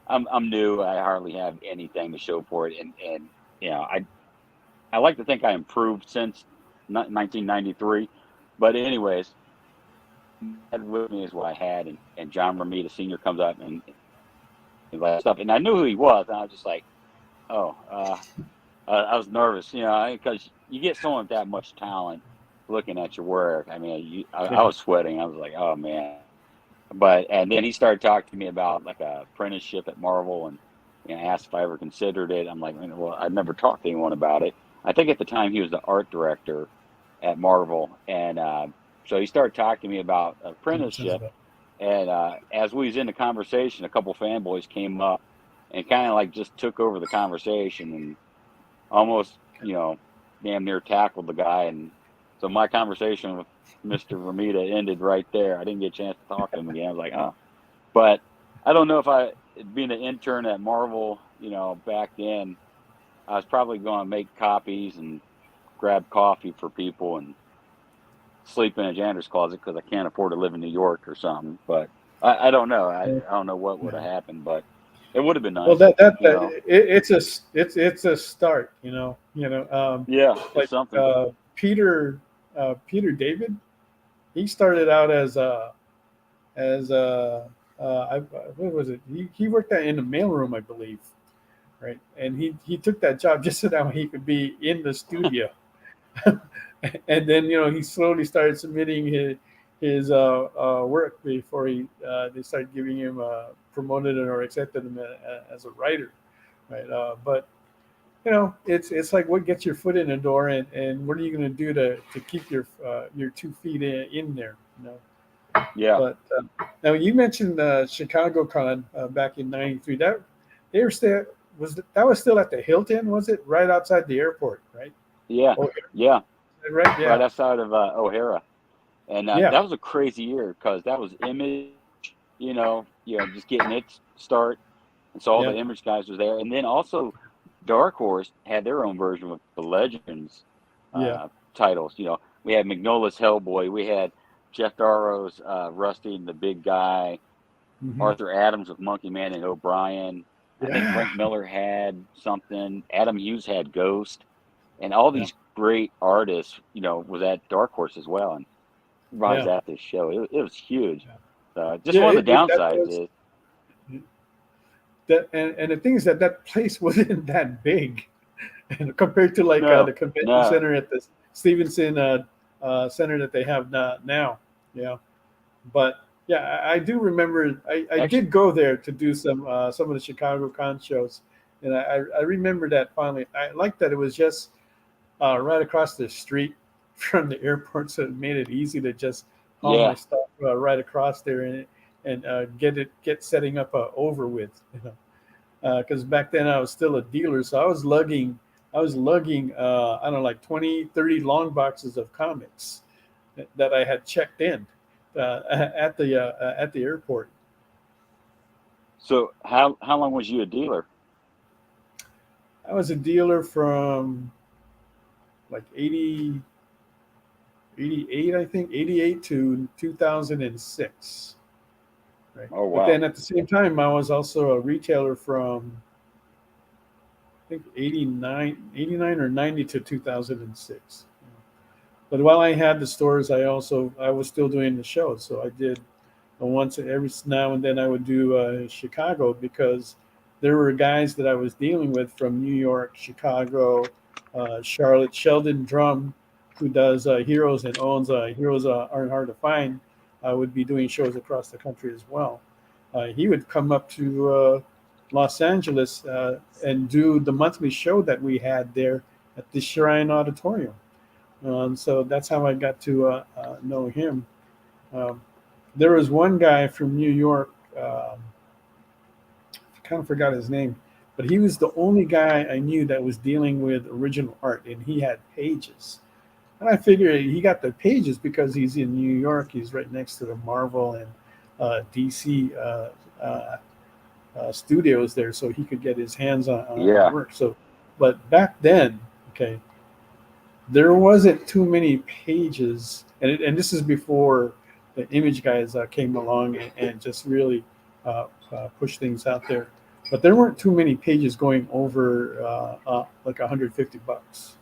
I'm new. I hardly have anything to show for it, and you know I like to think I improved since 1993. But anyways, had with me is what I had, and John Romita Sr. comes up and that stuff, and I knew who he was, and I was just like, oh, I was nervous, because you get someone with that much talent looking at your work. I mean, I yeah. was sweating. I was like, oh man. And then he started talking to me about like a apprenticeship at Marvel, and asked if I ever considered it. I'm like, well, I'd never talked to anyone about it. I think at the time he was the art director at Marvel, and so he started talking to me about Sounds apprenticeship. about And as we was in the conversation, a couple fanboys came up and kind of like just took over the conversation and almost, damn near tackled the guy. And so my conversation with Mr. Ramita ended right there. I didn't get a chance to talk to him again. I was like, oh, but I don't know if being an intern at Marvel, back then, I was probably going to make copies and grab coffee for people and sleep in a janitor's closet because I can't afford to live in New York or something. But I don't know. I yeah. don't know what would Yeah. have happened, but it would have been Well, nice, it's a start, Yeah, it's like something. Peter David. He started out as what was it? He worked in the mailroom, I believe, right? And he took that job just so that he could be in the studio. And then he slowly started submitting his work before they started giving him promoted or accepted him as a writer, right? But it's like what gets your foot in the door, and what are you going to do to keep your 2 feet in there, Yeah. But now you mentioned Chicago Con back in '93. That they were still that was still at the Hilton, was it? Right outside the airport, right? Yeah. Oh, Yeah. right. Yeah. Right outside of O'Hara. And Yeah. that was a crazy year because that was Image, just getting its start. And so all Yeah. the Image guys was there. And then also Dark Horse had their own version with the Legends Yeah. titles. We had Magnola's Hellboy. We had Jeff Darrow's Rusty and the Big Guy. Mhm. Arthur Adams with Monkey Man and O'Brien. I think Yeah. Frank Miller had something. Adam Hughes had Ghost. And all these great artists, was at Dark Horse as well. And I was Yeah. at this show. It was huge. So just Yeah, one of the that downsides was is that, and the thing is that place wasn't that big, and compared to like No, the convention no. center at the Stevenson center that they have now. Yeah, but yeah, I do remember. I Actually, did go there to do some of the Chicago Con shows, and I remember that fondly. I liked that it was just right across the street from the airport, so it made it easy to just haul my yeah. stuff right across there and get setting up over with. Because back then I was still a dealer, so I was lugging I don't know, like 20, 30 long boxes of comics that I had checked in at the airport. So how long was you a dealer? I was a dealer from like 88, I think, 88 to 2006. Right. Oh But wow. then at the same time, I was also a retailer from, I think, 89 or 90 to 2006. But while I had the stores, I was still doing the shows. So I did once every now and then I would do Chicago, because there were guys that I was dealing with from New York, Chicago, Charlotte. Sheldon Drum, who does Heroes and owns Heroes Aren't Hard to Find, would be doing shows across the country as well. He would come up to Los Angeles and do the monthly show that we had there at the Shrine Auditorium. So that's how I got to know him. There was one guy from New York, I kind of forgot his name, but he was the only guy I knew that was dealing with original art, and he had pages. And I figured he got the pages because he's in New York. He's right next to the Marvel and DC studios there, so he could get his hands on work. So, but back then, okay, there wasn't too many pages, and this is before the Image guys came along and just really pushed things out there. But there weren't too many pages going over like $150.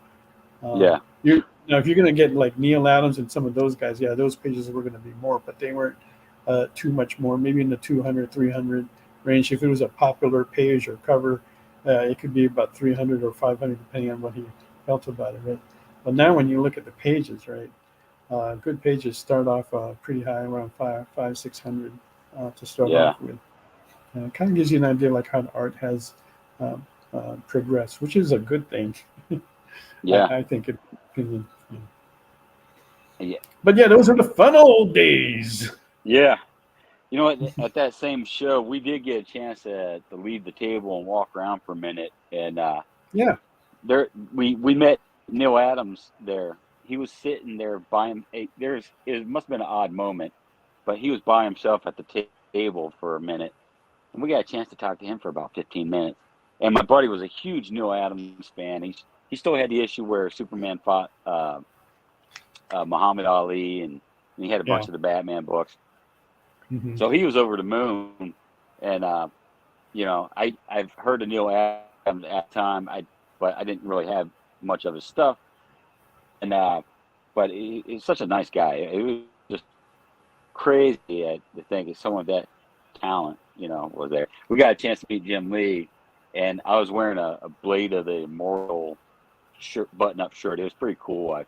Yeah. Now, if you're going to get like Neil Adams and some of those guys, yeah, those pages were going to be more, but they weren't too much more, maybe in the 200, 300 range. If it was a popular page or cover, it could be about 300 or 500, depending on what he felt about it, right? But now when you look at the pages, right, good pages start off pretty high, around 600 to start off with. It kind of gives you an idea like how the art has progressed, which is a good thing. Yeah. I think it. Yeah. But yeah, those are the fun old days. Yeah. You know what? At that same show, we did get a chance to leave the table and walk around for a minute, and there we met Neil Adams there. He was sitting there by him. It must have been an odd moment, but he was by himself at the table for a minute, and we got a chance to talk to him for about 15 minutes. And my buddy was a huge Neil Adams fan. He still had the issue where Superman fought Muhammad Ali, and he had a bunch of the Batman books. Mm-hmm. So he was over the moon, and I've heard of Neil Adams at the time, but I didn't really have much of his stuff, and but he's such a nice guy. It was just crazy to think that someone of that talent, was there. We got a chance to meet Jim Lee, and I was wearing a Blade of the Immortal shirt, button-up shirt. It was pretty cool. I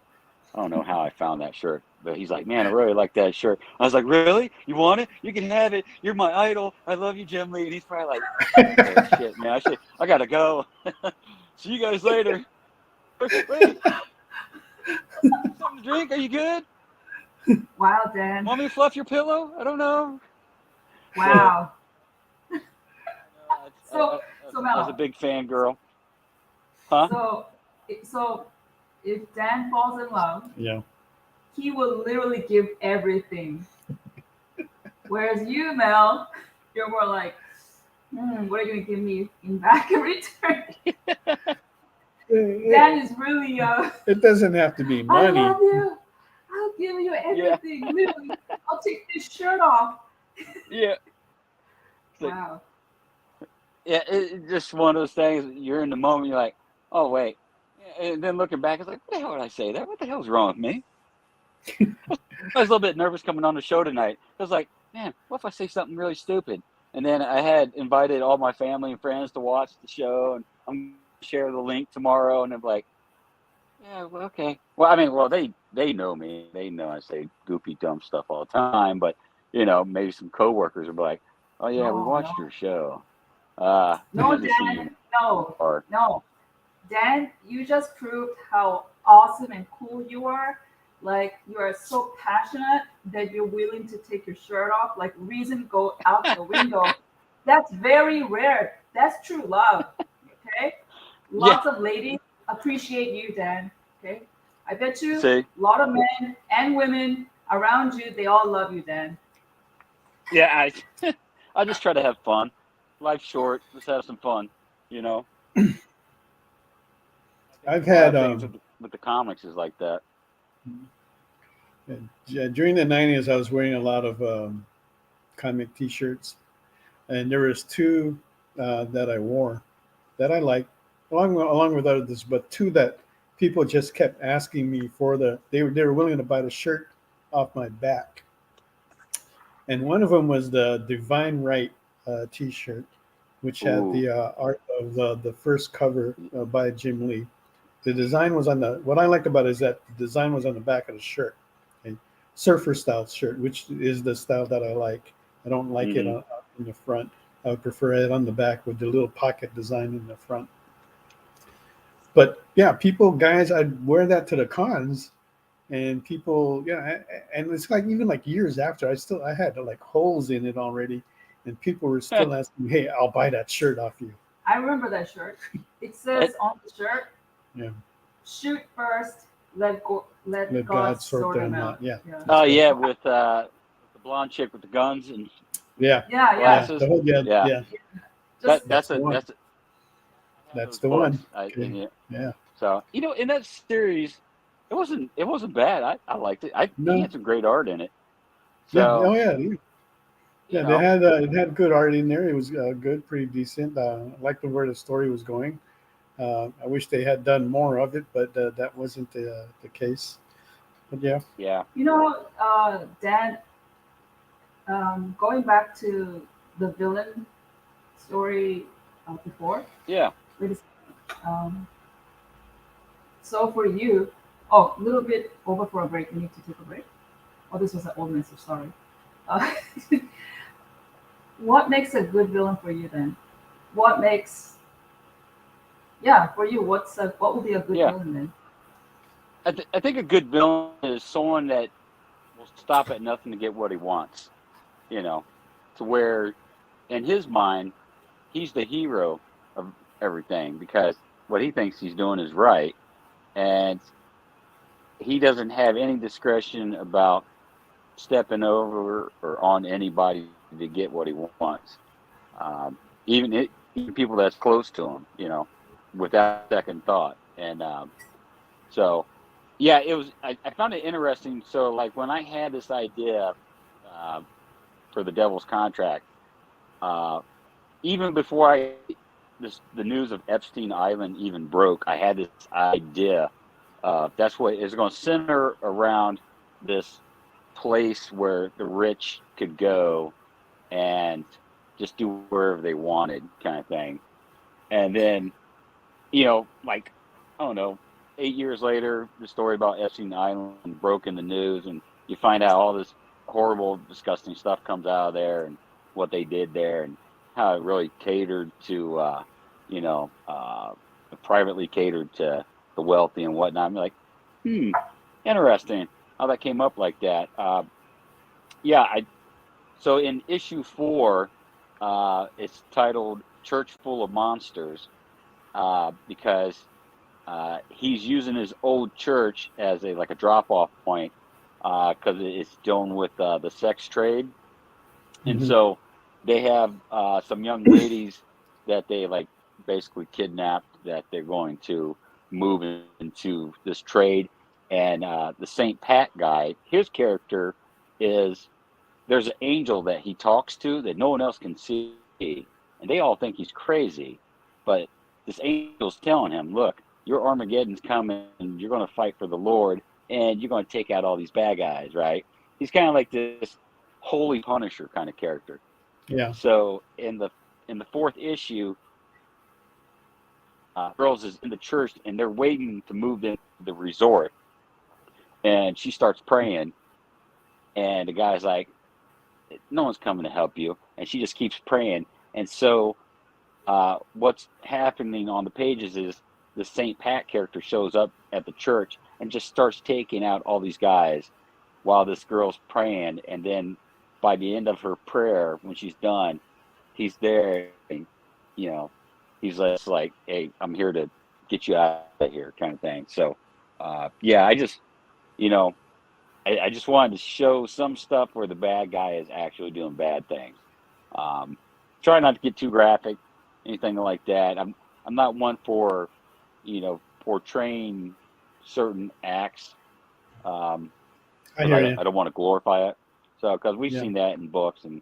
don't know how I found that shirt, but he's like, man, I really like that shirt. I was like, really? You want it? You can have it. You're my idol. I love you, Jim Lee. And he's probably like, oh, shit, man, I gotta go. See you guys later. Wait, something to drink? Are you good? Wow, Dan. Want me to fluff your pillow? I don't know. Wow. So, So I was a Mel. big fan girl. Huh? So if Dan falls in love, Yeah. he will literally give everything. Whereas you, Mel, you're more like, what are you gonna give me in back in return? Dan is really It doesn't have to be I money. love you. I'll give you everything. Literally, I'll take this shirt off. Yeah. Like, Wow. yeah, it's just one of those things. You're in the moment. You're like, oh wait, and then looking back, it's like, what the hell did I say that? What the hell's wrong with me? I was a little bit nervous coming on the show tonight. I was like, man, what if I say something really stupid? And then I had invited all my family and friends to watch the show, and I'm going to share the link tomorrow. And I'm like, yeah, well, okay. Well, I mean, they know me. They know I say goofy, dumb stuff all the time. But, maybe some coworkers will be like, oh, yeah, we watched your show. No, good to see you. Dan. No. Or, No. Dan, you just proved how awesome and cool you are. Like, you are so passionate that you're willing to take your shirt off, like reason go out the window. That's very rare. That's true love. Okay? Lots of ladies appreciate you, Dan. Okay? I bet you see? a lot of men and women around you, they all love you, Dan. Yeah, I just try to have fun. Life's short. Let's have some fun, I've had things with the comics is like that. during the 90s, I was wearing a lot of comic T-shirts, and there was two that I wore that I liked, along with others, but two that people just kept asking me for they were willing to buy the shirt off my back, and one of them was the Divine Right T-shirt, which had the art of the first cover by Jim Lee. The design was what I liked about it is that the design was on the back of the shirt, a surfer style shirt, which is the style that I like. I don't like it in the front. I would prefer it on the back with the little pocket design in the front. But yeah, guys, I'd wear that to the cons, and people, and it's like even like years after, I had like holes in it already, and people were still asking me, "Hey, I'll buy that shirt off you." I remember that shirt. It says on the shirt, shoot first, let God sort them out. Yeah. Oh yeah, with the blonde chick with the guns and glasses. The whole, yeah. That's the one. Yeah. So in that series, it wasn't bad. I liked it. He had some great art in it. So, it had good art in there. It was good, pretty decent. I liked where the story was going. I wish they had done more of it, but that wasn't the case. But yeah. Dan, going back to the villain story before. Yeah. Wait a second. So for you, a little bit over for a break. We need to take a break. Oh, this was an old message. Sorry. What makes a good villain for you then? What makes for you? What would be a good villain then? I think a good villain is someone that will stop at nothing to get what he wants. To where, in his mind, he's the hero of everything because what he thinks he's doing is right, and he doesn't have any discretion about stepping over or on anybody to get what he wants. Even people that's close to him, without second thought. And so, it was. I found it interesting. So, like when I had this idea for the Devil's Contract, even before the news of Epstein Island even broke, I had this idea. That's what is going to center around this place where the rich could go and just do wherever they wanted, kind of thing. And then, like, I don't know, 8 years later, the story about Epstein Island broke in the news, and you find out all this horrible, disgusting stuff comes out of there, and what they did there, and how it really catered to, privately catered to the wealthy and whatnot. I'm like, interesting how that came up like that. Yeah, so in issue 4, it's titled "Church Full of Monsters," because he's using his old church as a drop-off point, because it's dealing with the sex trade, and so they have some young ladies that they basically kidnapped, that they're going to move into this trade, and the Saint Pat guy, his character is, there's an angel that he talks to that no one else can see, and they all think he's crazy, but this angel's telling him, look, your Armageddon's coming, and you're going to fight for the Lord, and you're going to take out all these bad guys, right? He's kind of like this holy Punisher kind of character. Yeah. So in the 4th issue, girls is in the church, and they're waiting to move into the resort, and she starts praying, and the guy's like, no one's coming to help you, and she just keeps praying. And so what's happening on the pages is the St. Pat character shows up at the church and just starts taking out all these guys while this girl's praying, and then by the end of her prayer, when she's done, he's there, and he's just like, hey, I'm here to get you out of here, kind of thing. So yeah, I just I just wanted to show some stuff where the bad guy is actually doing bad things. Try not to get too graphic, anything like that. I'm not one for, portraying certain acts. I hear you. I don't want to glorify it. So, because we've Yeah. seen that in books, and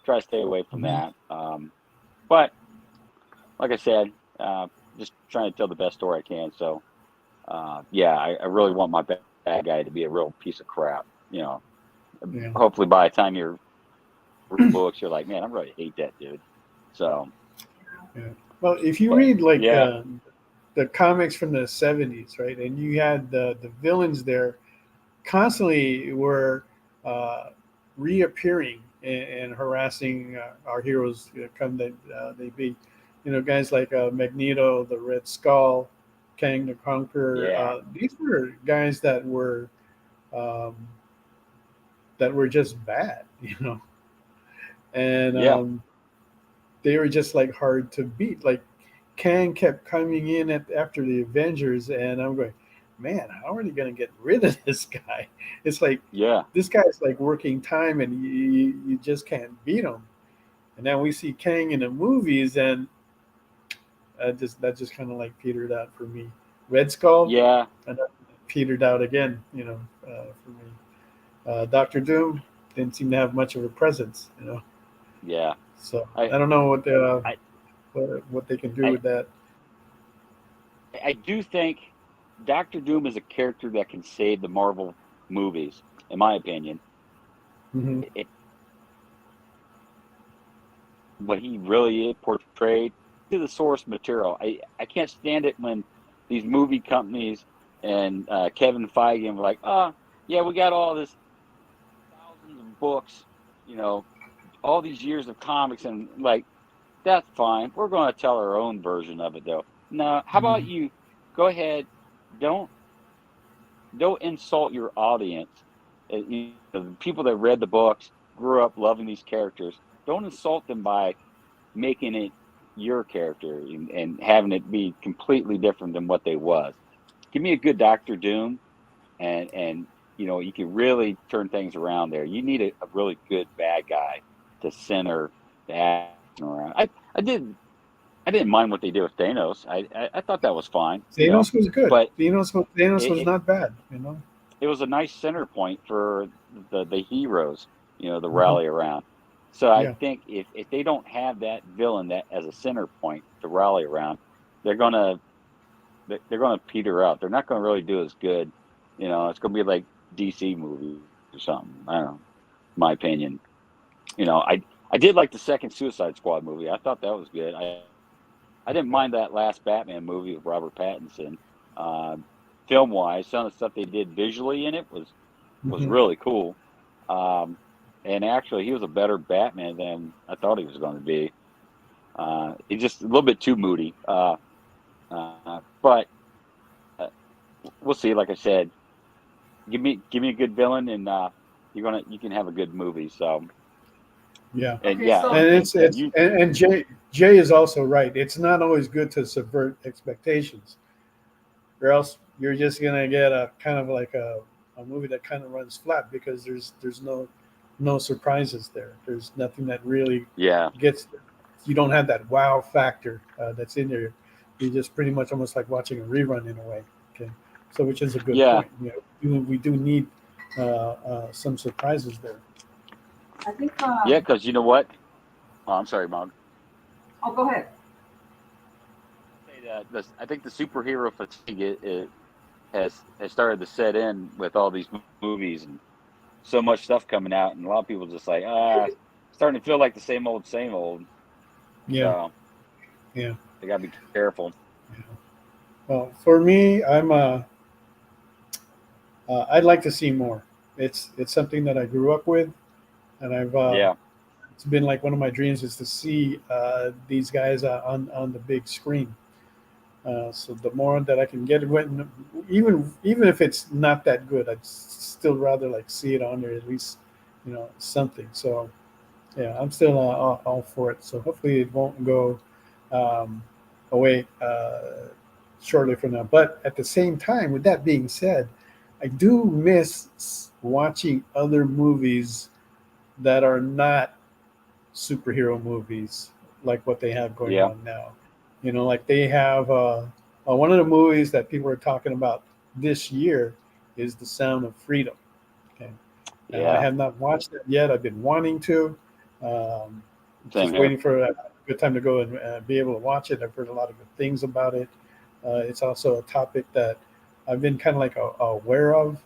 try to stay away from that. But like I said, just trying to tell the best story I can. So, yeah, I really want my bad guy to be a real piece of crap. Yeah. Hopefully by the time you're reading books, you're like, man, I really hate that dude. So, Yeah. Well, if you read yeah. the comics from the 70s, right, and you had the villains there constantly were reappearing and harassing our heroes, come that they be, guys like Magneto, the Red Skull, Kang the Conqueror. Yeah. These were guys that were just bad, and Yeah. they were just like hard to beat. Like Kang kept coming in after the Avengers, and I'm going, man, how are they going to get rid of this guy? It's like, Yeah. this guy's like working time, and you just can't beat him. And now we see Kang in the movies, and that just kind of like petered out for me. Red Skull, Yeah. and that petered out again, for me. Doctor Doom didn't seem to have much of a presence, Yeah. So I don't know what they can do with that. I do think Doctor Doom is a character that can save the Marvel movies, in my opinion. Mm-hmm. What he really is portrayed to the source material. I can't stand it when these movie companies and Kevin Feige were like, oh, yeah, we got all this thousands of books, all these years of comics, and like, that's fine. We're going to tell our own version of it, though. No, how about you go ahead, don't insult your audience. The people that read the books, grew up loving these characters. Don't insult them by making it your character and having it be completely different than what they was. Give me a good Doctor Doom, and you can really turn things around there. You need a really good bad guy to center the action around. I didn't mind what they did with Thanos. I thought that was fine. Thanos was good, but Thanos was not bad. It was a nice center point for the heroes, the rally around. So I think if they don't have that villain that as a center point to rally around, they're gonna peter out. They're not gonna really do as good. It's gonna be like DC movies or something. I don't know. My opinion. I did like the second Suicide Squad movie. I thought that was good. I I didn't mind that last Batman movie with Robert Pattinson. Film wise, some of the stuff they did visually in it was really cool. And actually, he was a better Batman than I thought he was going to be. He's just a little bit too moody. But we'll see. Like I said, give me a good villain, and you can have a good movie. So Yeah. and Okay, so- and Jay is also right. It's not always good to subvert expectations, or else you're just gonna get a kind of like a movie that kind of runs flat because there's no surprises there. There's nothing that really gets. You don't have that wow factor that's in there. You're just pretty much almost like watching a rerun in a way. Okay, so which is a good point. We do need some surprises there. I think. because you know what? Oh, I'm sorry, Mog. Oh, go ahead. I think the superhero fatigue has started to set in with all these movies and so much stuff coming out, and a lot of people just like starting to feel like the same old. Yeah. So, Yeah. They gotta be careful. Yeah. Well, for me, I'd like to see more. It's something that I grew up with, and I've it's been like one of my dreams is to see these guys on the big screen. So the more that I can get, even if it's not that good, I'd still rather like see it on there, at least something. So yeah, I'm still all for it. So hopefully it won't go away shortly from now. But at the same time, with that being said, I do miss watching other movies that are not superhero movies like what they have going on now. Like they have one of the movies that people are talking about this year is The Sound of Freedom. Okay, and I have not watched it yet. I've been wanting to. Just waiting for a good time to go and be able to watch it. I've heard a lot of good things about it. It's also a topic that I've been kind of like aware of,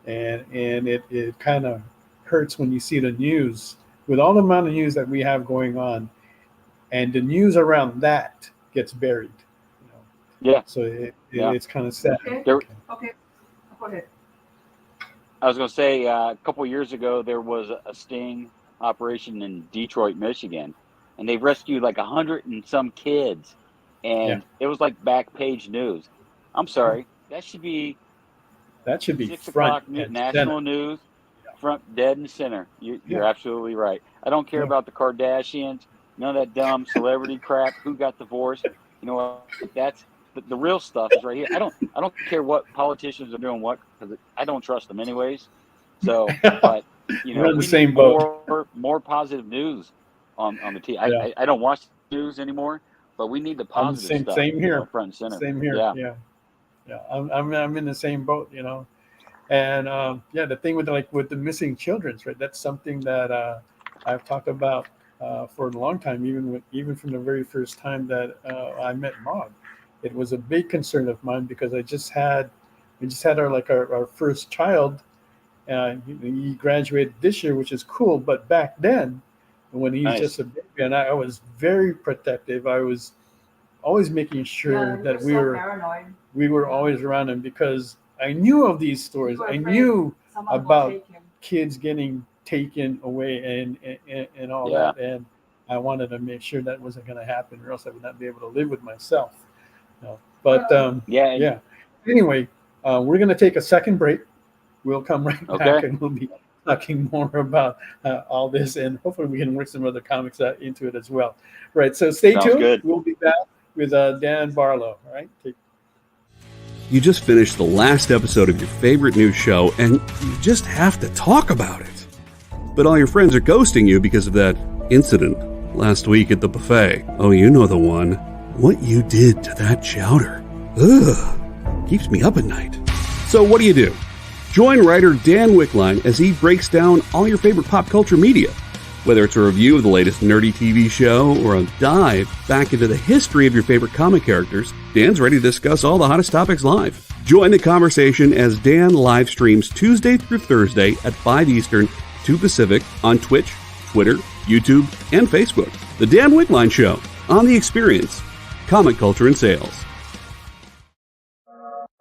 and it kind of hurts when you see the news with all the amount of news that we have going on, and the news around that gets buried. So it's kind of sad. Okay. Go ahead. I was going to say a couple of years ago there was a sting operation in Detroit, Michigan, and they rescued like 100 and some kids, and it was like back page news. I'm sorry, that should be 6 o'clock national news, front dead and center. You're absolutely right. I don't care about the Kardashians, none of that dumb celebrity crap. Who got divorced? That's the real stuff is right here. I don't care what politicians are doing because I don't trust them anyways. So, but we're in the same boat. More positive news on the TV. I don't watch news anymore, but we need the positive stuff. Same here. Front and center. Same here. Yeah. I'm in the same boat. And the thing with the missing children, right? That's something that I've talked about for a long time, even from the very first time that I met Mog. It was a big concern of mine because we just had our first child. He graduated this year, which is cool. But back then, when he was just a baby, and I was very protective. I was always making sure that we were always around him because I knew of these stories. I knew about kids getting taken away and all that, and I wanted to make sure that wasn't going to happen, or else I would not be able to live with myself. But Anyway, we're going to take a second break. We'll come right back and we'll be talking more about all this, and hopefully we can work some other comics into it as well. Right. So stay tuned. Good. We'll be back with Dan Barlow. All right. You just finished the last episode of your favorite news show, and you just have to talk about it. But all your friends are ghosting you because of that incident last week at the buffet. Oh, you know the one. What you did to that chowder. Ugh. Keeps me up at night. So what do? Join writer Dan Wickline as he breaks down all your favorite pop culture media. Whether it's a review of the latest nerdy TV show or a dive back into the history of your favorite comic characters, Dan's ready to discuss all the hottest topics live. Join the conversation as Dan live streams Tuesday through Thursday at 5 Eastern, 2 Pacific on Twitch, Twitter, YouTube, and Facebook. The Dan Wickline Show. on The Experience, Comic Culture and Sales.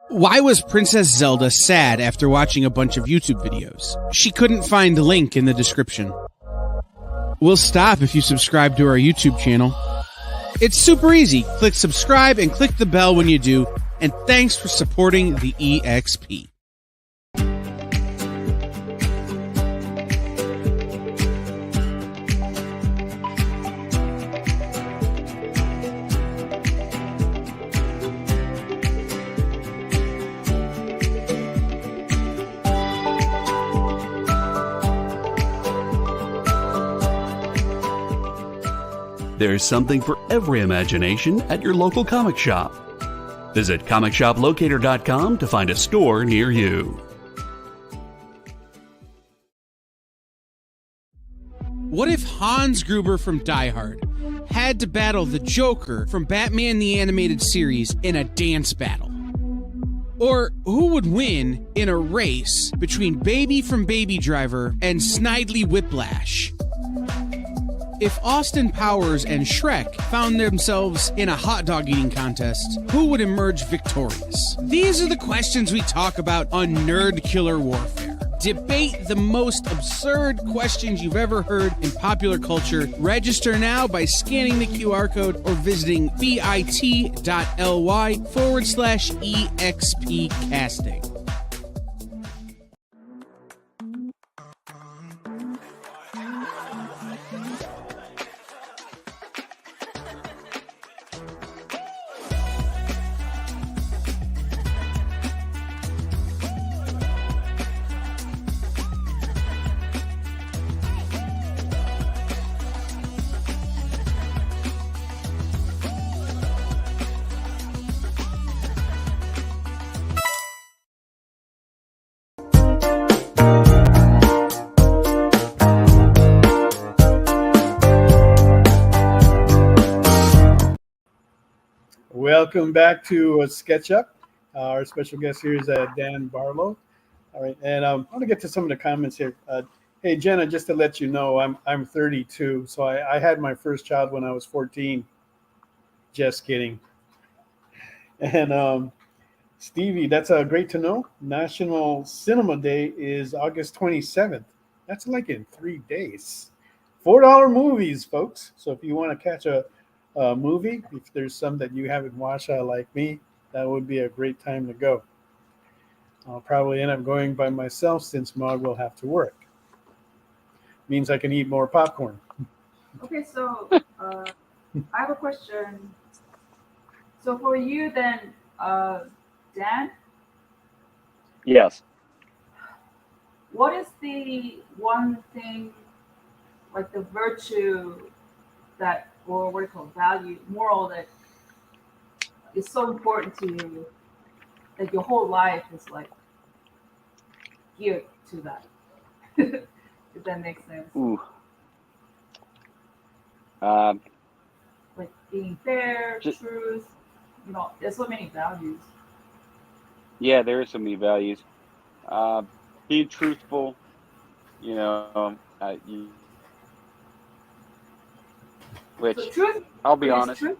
Why was Princess Zelda sad after watching a bunch of YouTube videos? She couldn't find the link in the description. We'll stop if you subscribe to our YouTube channel. It's super easy. Click subscribe and click the bell when you do. And thanks for supporting the EXP. There's something for every imagination at your local comic shop. Visit comicshoplocator.com to find a store near you. What if Hans Gruber from Die Hard had to battle the Joker from Batman the Animated Series in a dance battle? Or who would win in a race between Baby from Baby Driver and Snidely Whiplash? If Austin Powers and Shrek found themselves in a hot dog eating contest, who would emerge victorious? These are the questions we talk about on Nerd Killer Warfare. Debate the most absurd questions you've ever heard in popular culture. Register now by scanning the QR code or visiting bit.ly/EXP casting. Welcome back to Sketch Up. Our special guest here is Dan Barlow. All right, and I want to get to some of the comments here. Hey, Jenna, just to let you know, I'm 32, so I had my first child when I was 14. Just kidding. And Stevie, that's great to know. National Cinema Day is August 27th. That's like in 3 days. $4 movies, folks. So if you want to catch a movie, if there's some that you haven't watched like me, that would be a great time to go. I'll probably end up going by myself since Mog will have to work. Means I can eat more popcorn. Okay, so I have a question. So for you then, Dan? Yes. What is the one thing, like the virtue that, or what do you call value, moral that is so important to you that your whole life is like geared to that? If that makes sense. Ooh. Like being fair, truth, there's so many values. Yeah, there are so many values. Being truthful, which So truth, I'll be is honest, truth.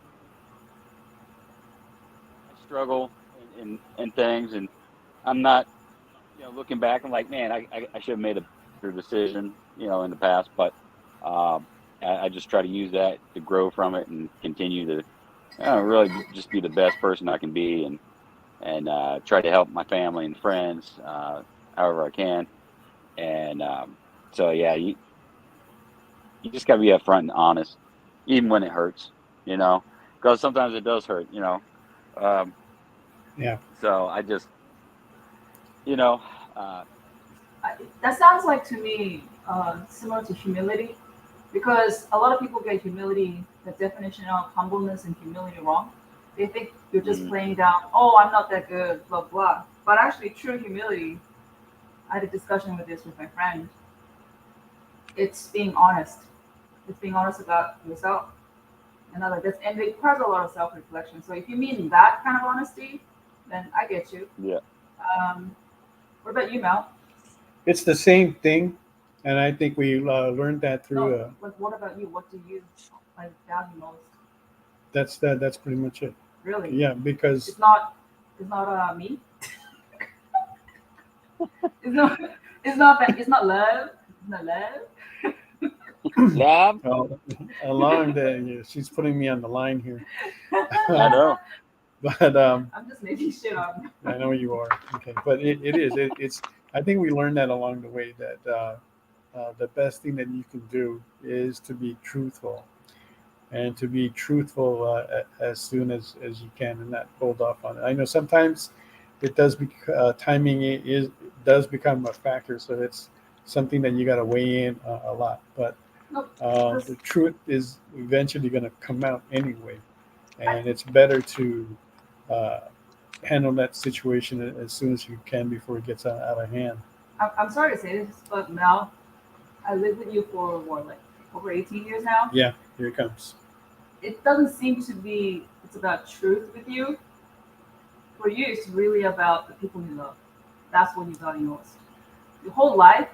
I struggle in things, and I'm not, looking back, I'm like, man, I should have made a better decision, in the past, but I just try to use that to grow from it and continue to really just be the best person I can be, and try to help my family and friends however I can. And so, yeah, you just got to be upfront and honest, even when it hurts, because sometimes it does hurt, Yeah. So I just, That sounds like to me similar to humility, because a lot of people get humility, the definition of humbleness and humility, wrong. They think you're just playing down, oh, I'm not that good, blah, blah. But actually, true humility, I had a discussion with my friend. It's being honest. It's being honest about yourself. And it requires a lot of self-reflection. So if you mean that kind of honesty, then I get you. Yeah. What about you, Mel? It's the same thing, and I think we learned that through. What about you? What do you value most? That's that. That's pretty much it. Really? Yeah, because It's not me. It's not it's not love. It's not love. Love. along the she's putting me on the line here. I know. But I'm just making shit up. I know you are. Okay, but it is. It's. I think we learned that along the way that the best thing that you can do is to be truthful, and to be truthful as soon as you can, and not hold off on it. I know sometimes it does. Timing does become a factor, so it's something that you got to weigh in a lot. But Nope. the truth is eventually going to come out anyway, and it's better to uh, handle that situation as soon as you can before it gets out of hand. I'm sorry to say this, but Mel, I lived with you for what, like over 18 years now. Yeah, here it comes. It doesn't seem to be. It's about truth with you. For you, it's really about the people you love. That's what you value most. Your whole life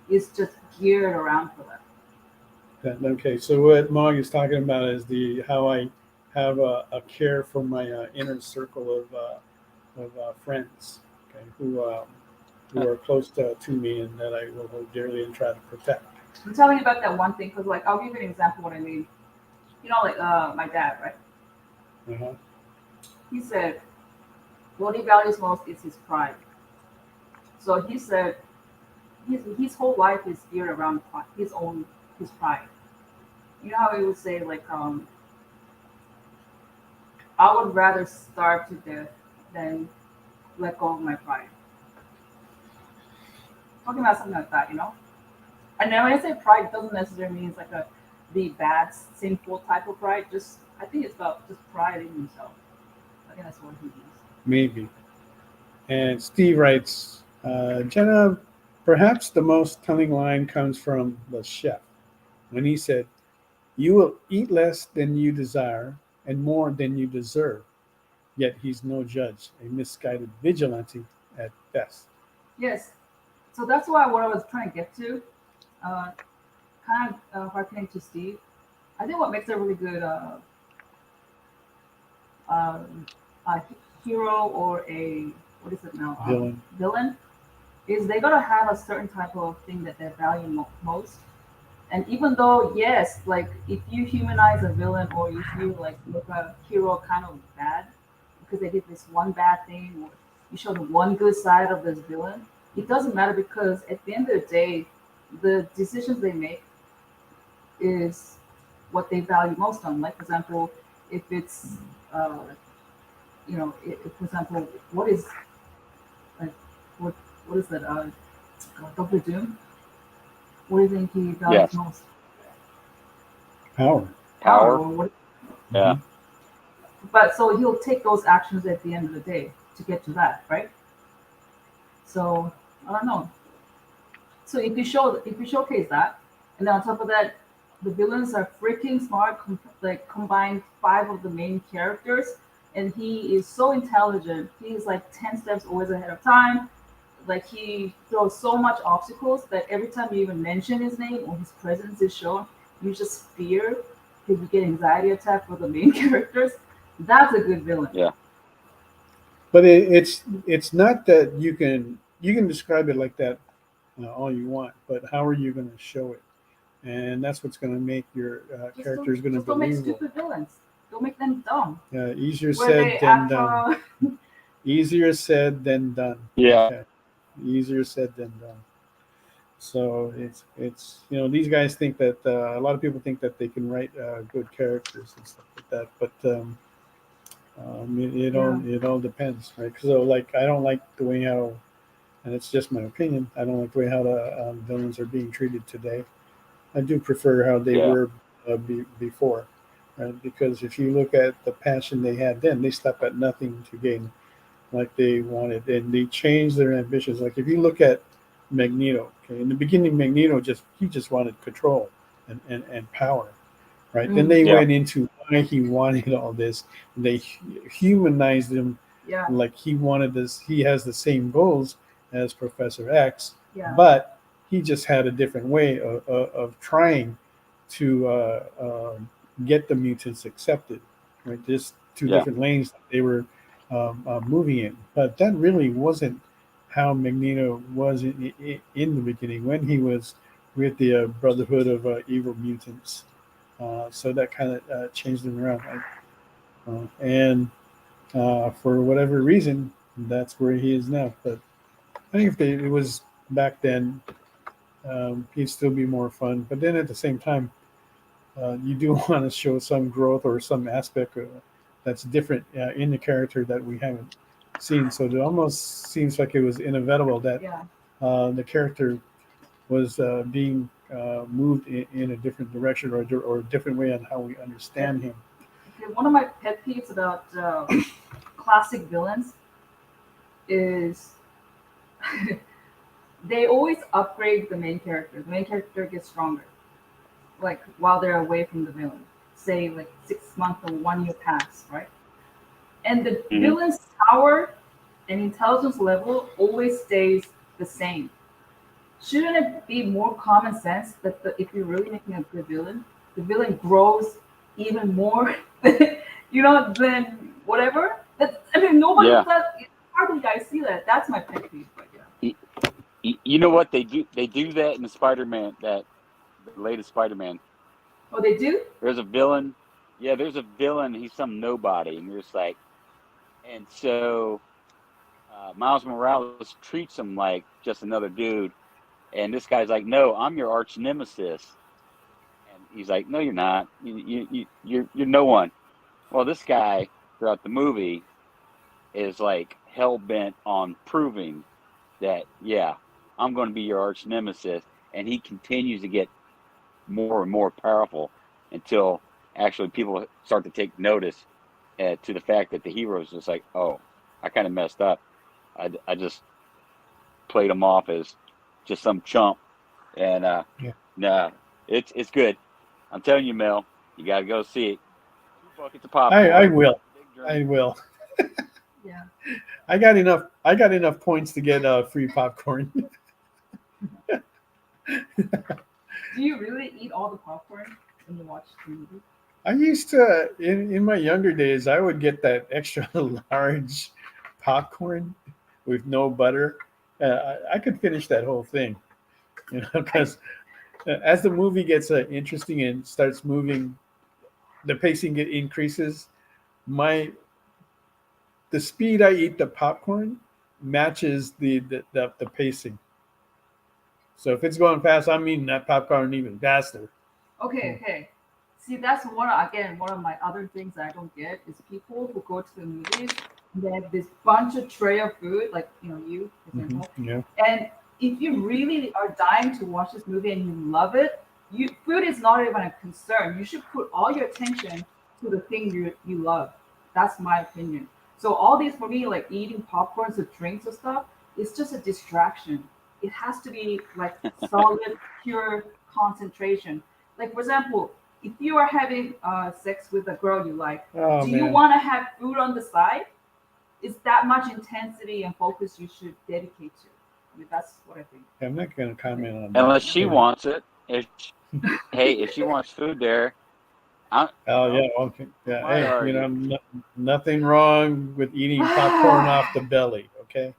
is just geared around for that. Okay, so what Mog is talking about is how I have a care for my inner circle of friends, okay, who are close to me and that I will hold dearly and try to protect. And tell me about that one thing, because like I'll give you an example of what I mean. You know, like my dad, right? Uh-huh. He said what he values most is his pride. So he said his whole life is geared around his pride. You know how he would say like I would rather starve to death than let go of my pride. Talking about something like that, you know. And then when I say pride, it doesn't necessarily mean it's like the bad, sinful type of pride. Just I think it's about just pride in himself. I think that's what he means. Maybe. And Steve writes, Jenna, perhaps the most telling line comes from the chef when he said, "You will eat less than you desire and more than you deserve. Yet he's no judge, a misguided vigilante at best." Yes. So that's what I was trying to get to. Kind of harkening to Steve. I think what makes a really good hero or a what is it now? Villain is they gotta have a certain type of thing that they value most. And even though, yes, like if you humanize a villain or if you like look at a hero kind of bad because they did this one bad thing, or you show the one good side of this villain, it doesn't matter because at the end of the day, the decisions they make is what they value most on. Like for example, if it's if, for example, what is like what is that? Doctor Doom. What do you think he values most? Power. Power. Yeah. But so he'll take those actions at the end of the day to get to that, right? So I don't know. So if you showcase that, and then on top of that, the villains are freaking smart. Combined 5 of the main characters, and he is so intelligent. He's like 10 steps always ahead of time. Like he throws so much obstacles that every time you even mention his name or his presence is shown, you just fear because you get anxiety attack for the main characters. That's a good villain. Yeah. But it's not that you can describe it like that all you want, but how are you going to show it? And that's what's going to make your characters going to be believable. Don't make stupid villains. Don't make them dumb. Easier said than done. Easier said than done. Yeah. Okay. Easier said than done. So it's these guys think that a lot of people think that they can write good characters and stuff like that, but it all depends, right? So like I don't like the way how, and it's just my opinion, I don't like the way how the villains are being treated today. I do prefer how they were before, right? Because if you look at the passion they had then, they stopped at nothing to gain like they wanted, and they changed their ambitions. Like if you look at Magneto, okay, in the beginning, Magneto just wanted control and power, right? Then they went into why he wanted all this. And they humanized him, like he wanted this. He has the same goals as Professor X, but he just had a different way of trying to get the mutants accepted, right? Just two Yeah. different lanes that they were moving in. But that really wasn't how Magneto was in the beginning when he was with the Brotherhood of Evil Mutants. So that kind of changed him around. And for whatever reason, that's where he is now. But I think if it was back then, he'd still be more fun. But then at the same time, you do want to show some growth or some aspect that's different in the character that we haven't seen. So it almost seems like it was inevitable that Yeah. the character was being moved in a different direction or a different way on how we understand him. Okay, one of my pet peeves about classic villains is they always upgrade the main character. The main character gets stronger, like while they're away from the villain. Say like 6 months or 1 year pass, right? And the villain's power and intelligence level always stays the same. Shouldn't it be more common sense that if you're really making a good villain, the villain grows even more, than whatever? Nobody Yeah. does. Hardly guys see that. That's my pet peeve. But yeah. You know what they do? They do that in the Spider-Man, the latest Spider-Man. Oh, they do? There's a villain. Yeah, there's a villain. He's some nobody, and you're just like, and so Miles Morales treats him like just another dude, and this guy's like, "No, I'm your arch nemesis," and he's like, "No, you're not. You're no one." Well, this guy throughout the movie is like hell bent on proving that, yeah, I'm going to be your arch nemesis, and he continues to get more and more powerful until actually people start to take notice to the fact that the hero is just like, oh, I kind of messed up. I just played him off as just some chump, and nah, it's good. I'm telling you, Mel, you got to go see it. 2 buckets of popcorn. I will. Big drink. I will. Yeah. I got enough points to get free popcorn. Do you really eat all the popcorn when you watch the movie? I used to in my younger days. I would get that extra large popcorn with no butter. I could finish that whole thing, because as the movie gets interesting and starts moving, the pacing increases. The speed I eat the popcorn matches the pacing. So if it's going fast, I'm eating that popcorn even faster. Okay. See, that's one of my other things that I don't get is people who go to the movies and they have this bunch of tray of food, like you, for example. Yeah. And if you really are dying to watch this movie and you love it, food is not even a concern. You should put all your attention to the thing you love. That's my opinion. So all these for me, like eating popcorns or drinks or stuff, it's just a distraction. It has to be like solid, pure concentration. Like for example, if you are having sex with a girl you like, do you want to have food on the side? Is that much intensity and focus you should dedicate to? That's what I think. I'm not going to comment on that. Unless she wants it. If she wants food there. Okay. Yeah. Hey, nothing wrong with eating popcorn off the belly. Okay.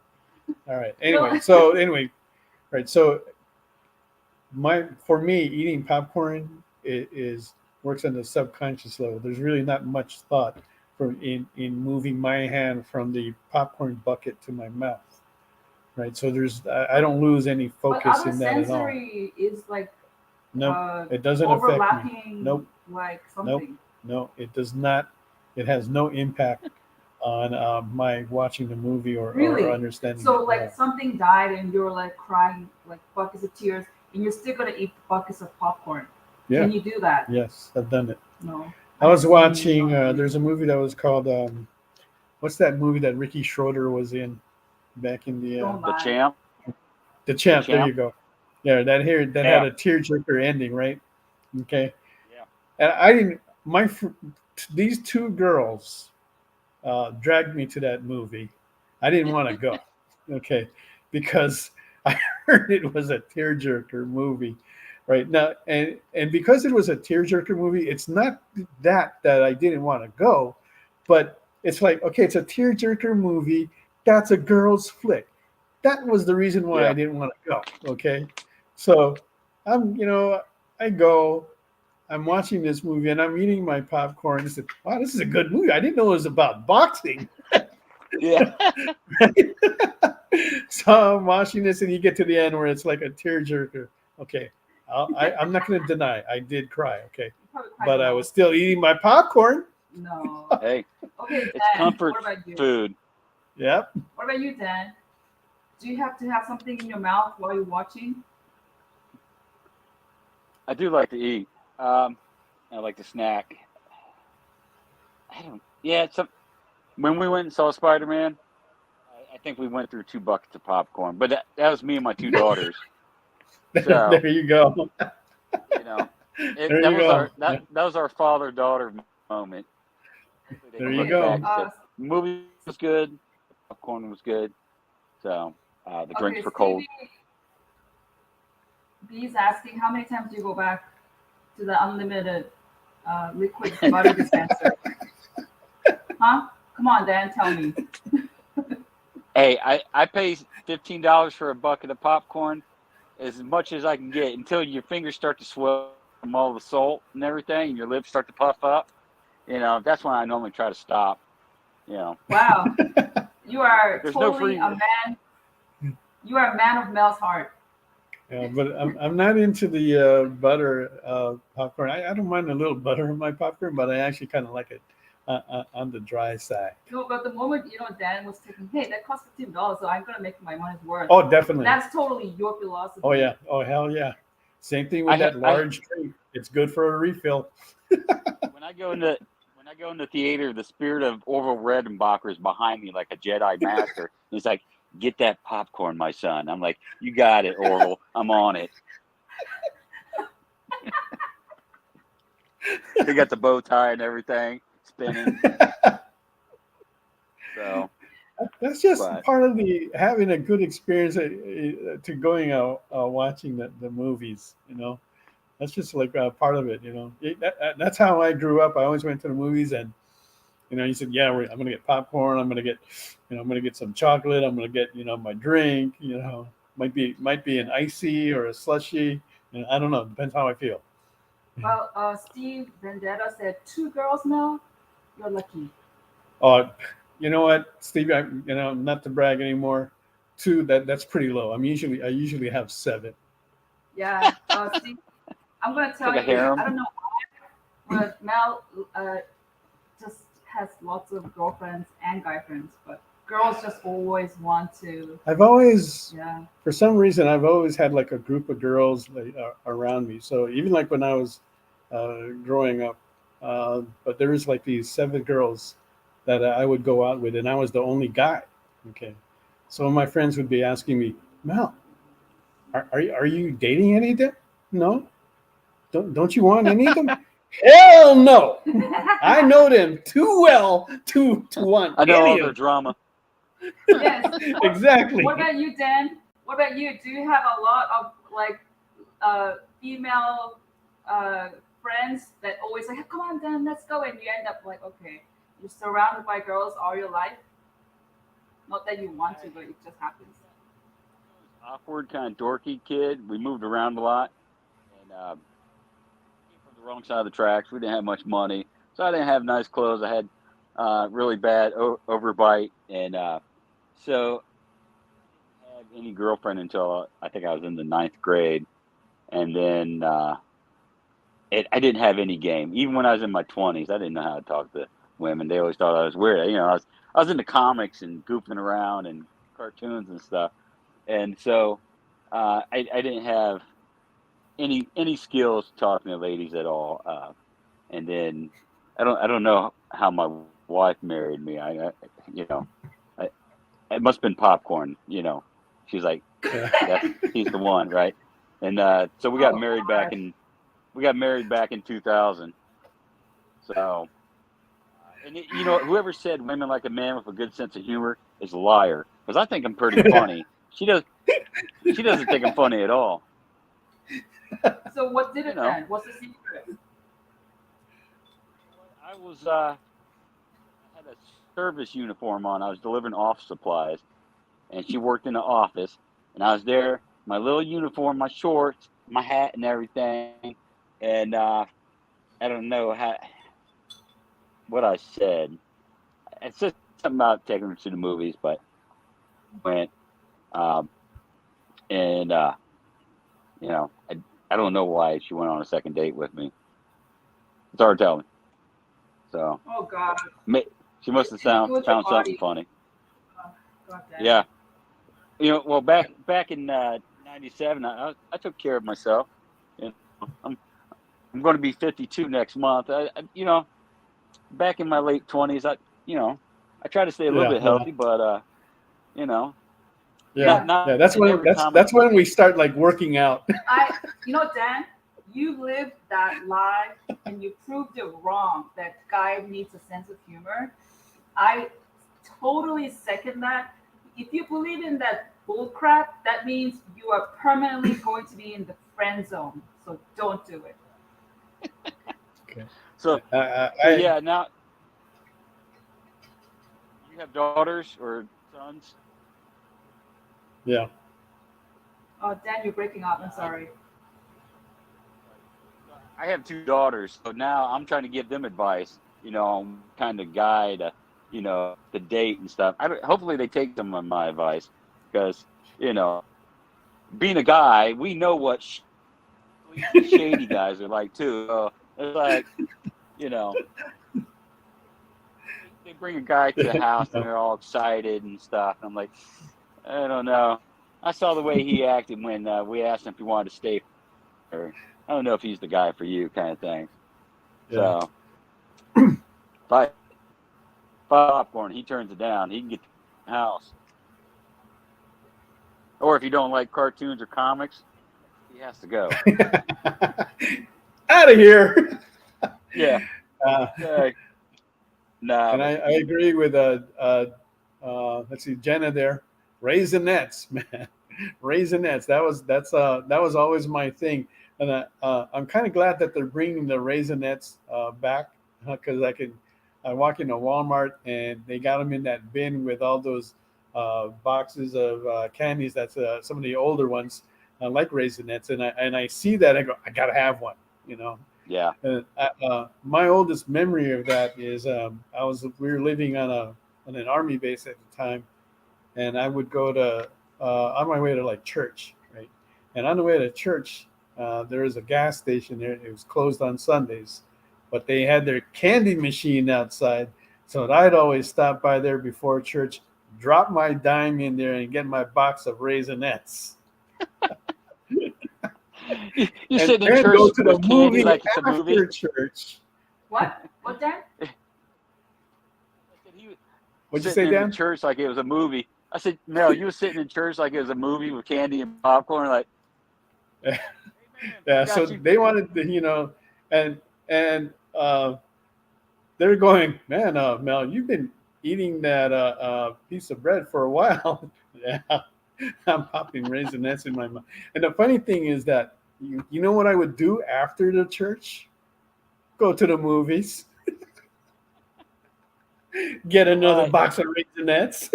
All right. Anyway, right. So for me, eating popcorn works on the subconscious level. There's really not much thought in moving my hand from the popcorn bucket to my mouth. Right. So I don't lose any focus in that at all. Sensory is like it doesn't affect me. Nope. Like something. No, it does not. It has no impact on my watching the movie or understanding. So like something died and you're like crying like buckets of tears and you're still gonna eat buckets of popcorn. Yeah. Can you do that? Yes, I've done it. No. I was watching. There's a movie that was called. What's that movie that Ricky Schroeder was in back in the Champ? The Champ. There you go. Yeah, that had a tearjerker ending, right? Okay. Yeah. And these two girls dragged me to that movie. I didn't want to go, okay, because I heard it was a tearjerker movie, right now, and because it was a tearjerker movie, it's not that I didn't want to go, but it's like, okay, it's a tearjerker movie. That's a girl's flick. That was the reason why I didn't want to go. Okay, so I go. I'm watching this movie and I'm eating my popcorn. I said, "Wow, this is a good movie. I didn't know it was about boxing." Yeah. So I'm watching this, and you get to the end where it's like a tearjerker. Okay, I'm not going to deny I did cry. Okay, but I was still eating my popcorn. No. Hey, Okay, Dan, it's comfort what about you? food. Yep. What about you, Dan? Do you have to have something in your mouth while you're watching? I do like to eat. I like to snack. When we went and saw Spider-Man, I think we went through 2 buckets of popcorn, but that was me and my 2 daughters. So, There you go. That was our father-daughter moment. There you go. The movie was good. Popcorn was good. So the drinks were cold. B's asking, how many times do you go back to the unlimited liquid butter dispenser? Huh? Come on, Dan, tell me. Hey, I pay $15 for a bucket of popcorn, as much as I can get, until your fingers start to swell from all the salt and everything, and your lips start to puff up. That's when I normally try to stop. Wow, you are There's totally no a man. You are a man of Mel's heart. Yeah, but I'm not into the butter popcorn. I don't mind a little butter in my popcorn, but I actually kind of like it on the dry side. No, but the moment Dan was thinking, hey, that cost $15, so I'm gonna make my money's worth. Oh, definitely. That's totally your philosophy. Oh yeah. Oh hell yeah. Same thing with that large drink. It's good for a refill. When I go in the theater, the spirit of Orville Redenbacher is behind me like a Jedi master. He's like, "Get that popcorn, my son." I'm like, "You got it, Orville. I'm on it." They got the bow tie and everything spinning. So that's just part of having a good experience to going out watching the movies. That's just like part of it. That's how I grew up. I always went to the movies, and you said, "Yeah, I'm gonna get popcorn. I'm gonna get some chocolate. I'm gonna get my drink. Might be an icy or a slushy. I don't know. Depends how I feel." Well, Steve Vendetta said 2 girls now. You're lucky. Oh, you know what, Steve? Not to brag anymore. 2, that's pretty low. I usually have 7. Yeah, Steve, I'm gonna tell you. harem. I don't know why, but Mel just has lots of girlfriends and guy friends, but girls just always want to. For some reason, I've always had like a group of girls around me. So even like when I was growing up, but there was like these 7 girls that I would go out with, and I was the only guy. Okay, so my friends would be asking me, "Mel, are you dating any of them? No, don't you want any of them?" Hell no! I know them too well to want. I know any all of their drama. Yes, Exactly. What about you, Dan? What about you? Do you have a lot of like female friends that always like, "Come on, Dan, let's go," and you end up like, okay, you're surrounded by girls all your life. Not that you want to, but it just happens. Awkward, kind of dorky kid. We moved around a lot, and came from the wrong side of the tracks. We didn't have much money, so I didn't have nice clothes. I had really bad overbite, and so I didn't have any girlfriend until I think I was in the 9th grade, and then I didn't have any game. Even when I was in my 20s, I didn't know how to talk to women. They always thought I was weird. I was into comics and goofing around and cartoons and stuff, and so I didn't have any skills talking to ladies at all. And then I don't know how my wife married me. It must have been popcorn. She's like, he's the one, right? And so we got married back in 2000. So, and whoever said women like a man with a good sense of humor is a liar, because I think I'm pretty funny. She doesn't think I'm funny at all. So what did it know. then? What's the secret? I was I had a service uniform on. I was delivering office supplies, and she worked in the office, and I was there, my little uniform, my shorts, my hat, and everything. And I don't know what I said. I said something about taking her to the movies, but went, and you know, I don't know why she went on a second date with me. It's hard to tell me. So Oh God. she must have Anything with your found something body. funny. Oh, God damn. Yeah, well, back in '97, I took care of myself. You know, I'm going to be 52 next month. Back in my late 20s, I try to stay a little bit healthy, but not That's in when every time. that's when we start like working out. Dan, you lived that life and you proved it wrong. That guy needs a sense of humor. I totally second that. If you believe in that bull crap, that means you are permanently going to be in the friend zone. So don't do it. Okay. So yeah, now you have daughters or sons? Yeah. Oh, Dan, you're breaking up. I'm sorry. I have 2 daughters, so now I'm trying to give them advice, on kind of guide, the date and stuff. Hopefully they take some of my advice because, being a guy, we know what shady guys are like too. So it's like, they bring a guy to the house and they're all excited and stuff. And I'm like, I don't know. I saw the way he acted when we asked him if he wanted to stay. Or I don't know if he's the guy for you, kind of thing. Yeah. So, if I popcorn, he turns it down. He can get to the house. Or if you don't like cartoons or comics, he has to go. Out of here. Yeah. No. And I agree with let's see, Jenna there. Raisinets, man. Raisinets. That was always my thing. And I'm kind of glad that they're bringing the Raisinets back because I walk into Walmart and they got them in that bin with all those boxes of candies. That's some of the older ones like Raisinets, and I see that and I go, I gotta have one, Yeah. And my oldest memory of that is we were living on an army base at the time, and I would go to on my way to like church, right? And on the way to church, there was a gas station there. It was closed on Sundays, but they had their candy machine outside. So I'd always stop by there before church, drop my dime in there, and get my box of Raisinets. You sit in church go to the with candy movie like it's a after movie. church. What, Dan? What'd you say, Dan? In church like it was a movie. I said, Mel, you were sitting in church like it was a movie with candy and popcorn, like. Yeah, so they wanted to, and they're going, man, Mel, you've been eating that piece of bread for a while. Yeah, I'm popping Raisinets in my mouth. And the funny thing is that, you know what I would do after the church? Go to the movies. Get another box of Raisinets.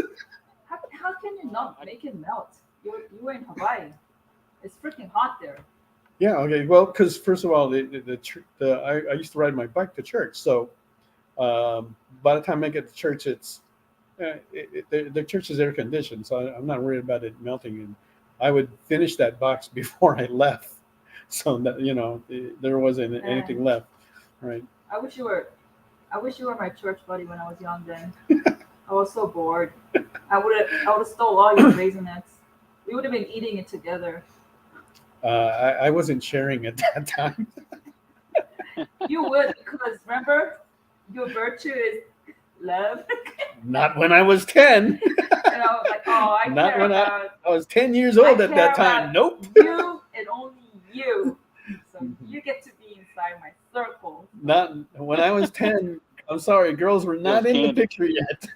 How can you not make it melt? You were in Hawaii. It's freaking hot there. Yeah. Okay. Well, because first of all, I used to ride my bike to church, so by the time I get to church, the church is air conditioned, so I'm not worried about it melting. And I would finish that box before I left, so that there wasn't anything left. Right. I wish you were my church buddy when I was young. Then I was so bored. I would have stole all your Raisinets. We would have been eating it together. I wasn't sharing at that time. You would, because remember, your virtue is love. Not when I was 10. Not when I was 10 years old at that time. Nope. You and only you. So you get to be inside my circle. Not when I was 10. I'm sorry, girls were not in the picture yet.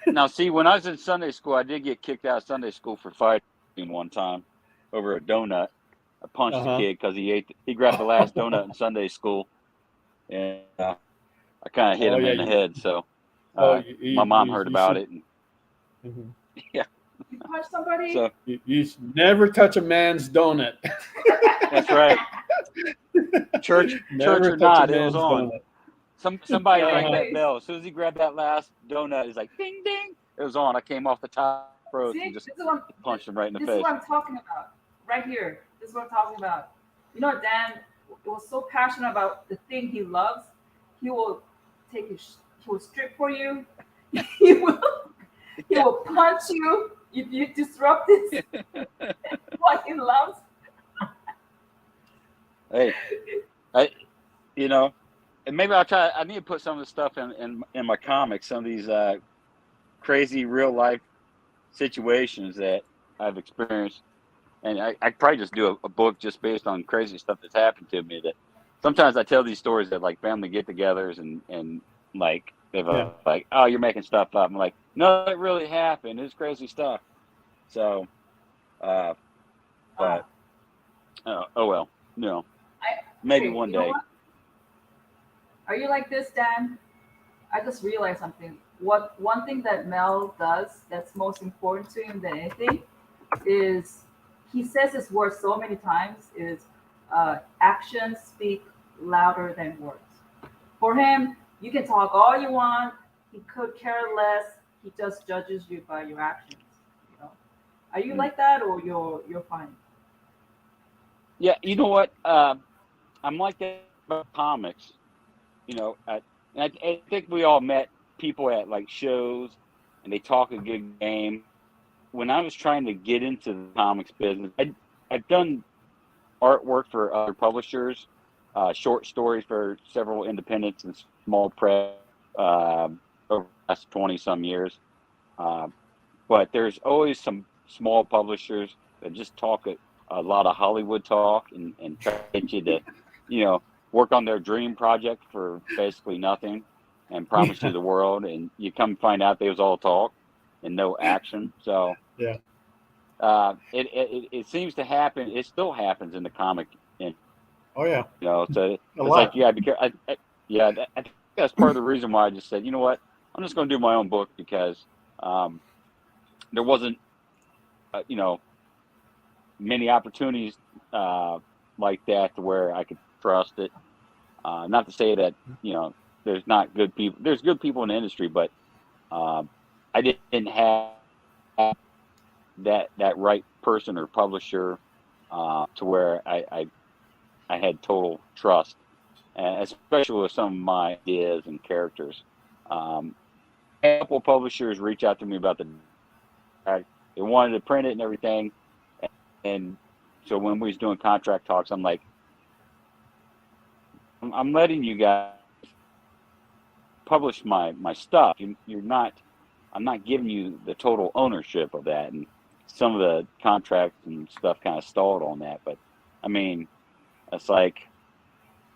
Now, see, when I was in Sunday school, I did get kicked out of Sunday school for fighting one time. over a donut. I punched the kid because he grabbed the last donut in Sunday school, and I kind of hit him in the head. So my mom heard about it, and yeah. You punch somebody? So you should never touch a man's donut. That's right. Church or not, it was on. Somebody rang that bell. As soon as he grabbed that last donut, it's like ding ding. It was on. I came off the top rope and just punched him right in the face. This is what I'm talking about. Right here. This is what I'm talking about. You know, Dan was so passionate about the thing he loves. He will he will strip for you. He will punch you if you disrupt this what he loves. Hey, and maybe I'll try. I need to put some of the stuff in my comics. Some of these crazy real life situations that I've experienced, and I probably just do a book just based on crazy stuff that's happened to me. That sometimes I tell these stories at like family get-togethers and like they're like, oh, you're making stuff up. I'm like, no, it really happened. It's crazy stuff. So, but oh well, maybe one day. Are you like this, Dan? I just realized something. One thing that Mel does that's most important to him than anything is he says his words so many times is actions speak louder than words. For him, you can talk all you want. He could care less. He just judges you by your actions. Are you like that, or you're fine? Yeah, you know what? I'm like that about comics. I think we all met people at like shows, and they talk a good game. When I was trying to get into the comics business, I've done artwork for other publishers, short stories for several independents and small press over the last 20-some years. But there's always some small publishers that just talk a lot of Hollywood talk and try to get you to, work on their dream project for basically nothing and promise you the world. And you come find out they was all talk and no action. So it seems to happen. It still happens in the comic. Oh yeah. So it's like, because I think that's part of the reason why I just said, you know what, I'm just going to do my own book because there wasn't, many opportunities like that to where I could trust it. Not to say that, there's not good people. There's good people in the industry, but I didn't have that right person or publisher to where I had total trust, and especially with some of my ideas and characters. A couple of publishers reached out to me about they wanted to print it and everything, and so when we was doing contract talks, I'm like, I'm letting you guys publish my stuff. I'm not giving you the total ownership of that. And some of the contracts and stuff kind of stalled on that. But I mean, it's like,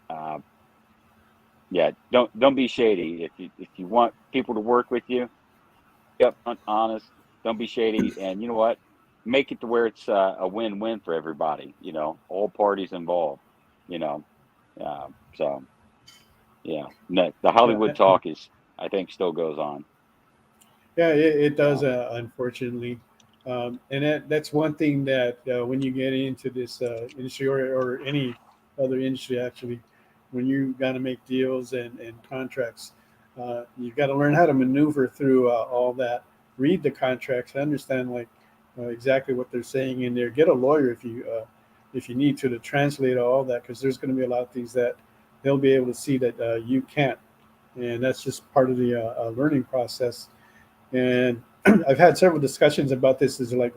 don't be shady. If you want people to work with you, be upfront, honest. Don't be shady. And you know what? Make it to where it's a win-win for everybody. All parties involved. So, yeah, the Hollywood talk I think, still goes on. Yeah, it does, unfortunately. And that's one thing that when you get into this industry or any other industry, actually, when you got to make deals and contracts, you've got to learn how to maneuver through all that. Read the contracts, understand exactly what they're saying in there. Get a lawyer if you need to translate all that, because there's going to be a lot of things that they'll be able to see that you can't, and that's just part of the learning process. And I've had several discussions about this. Is like,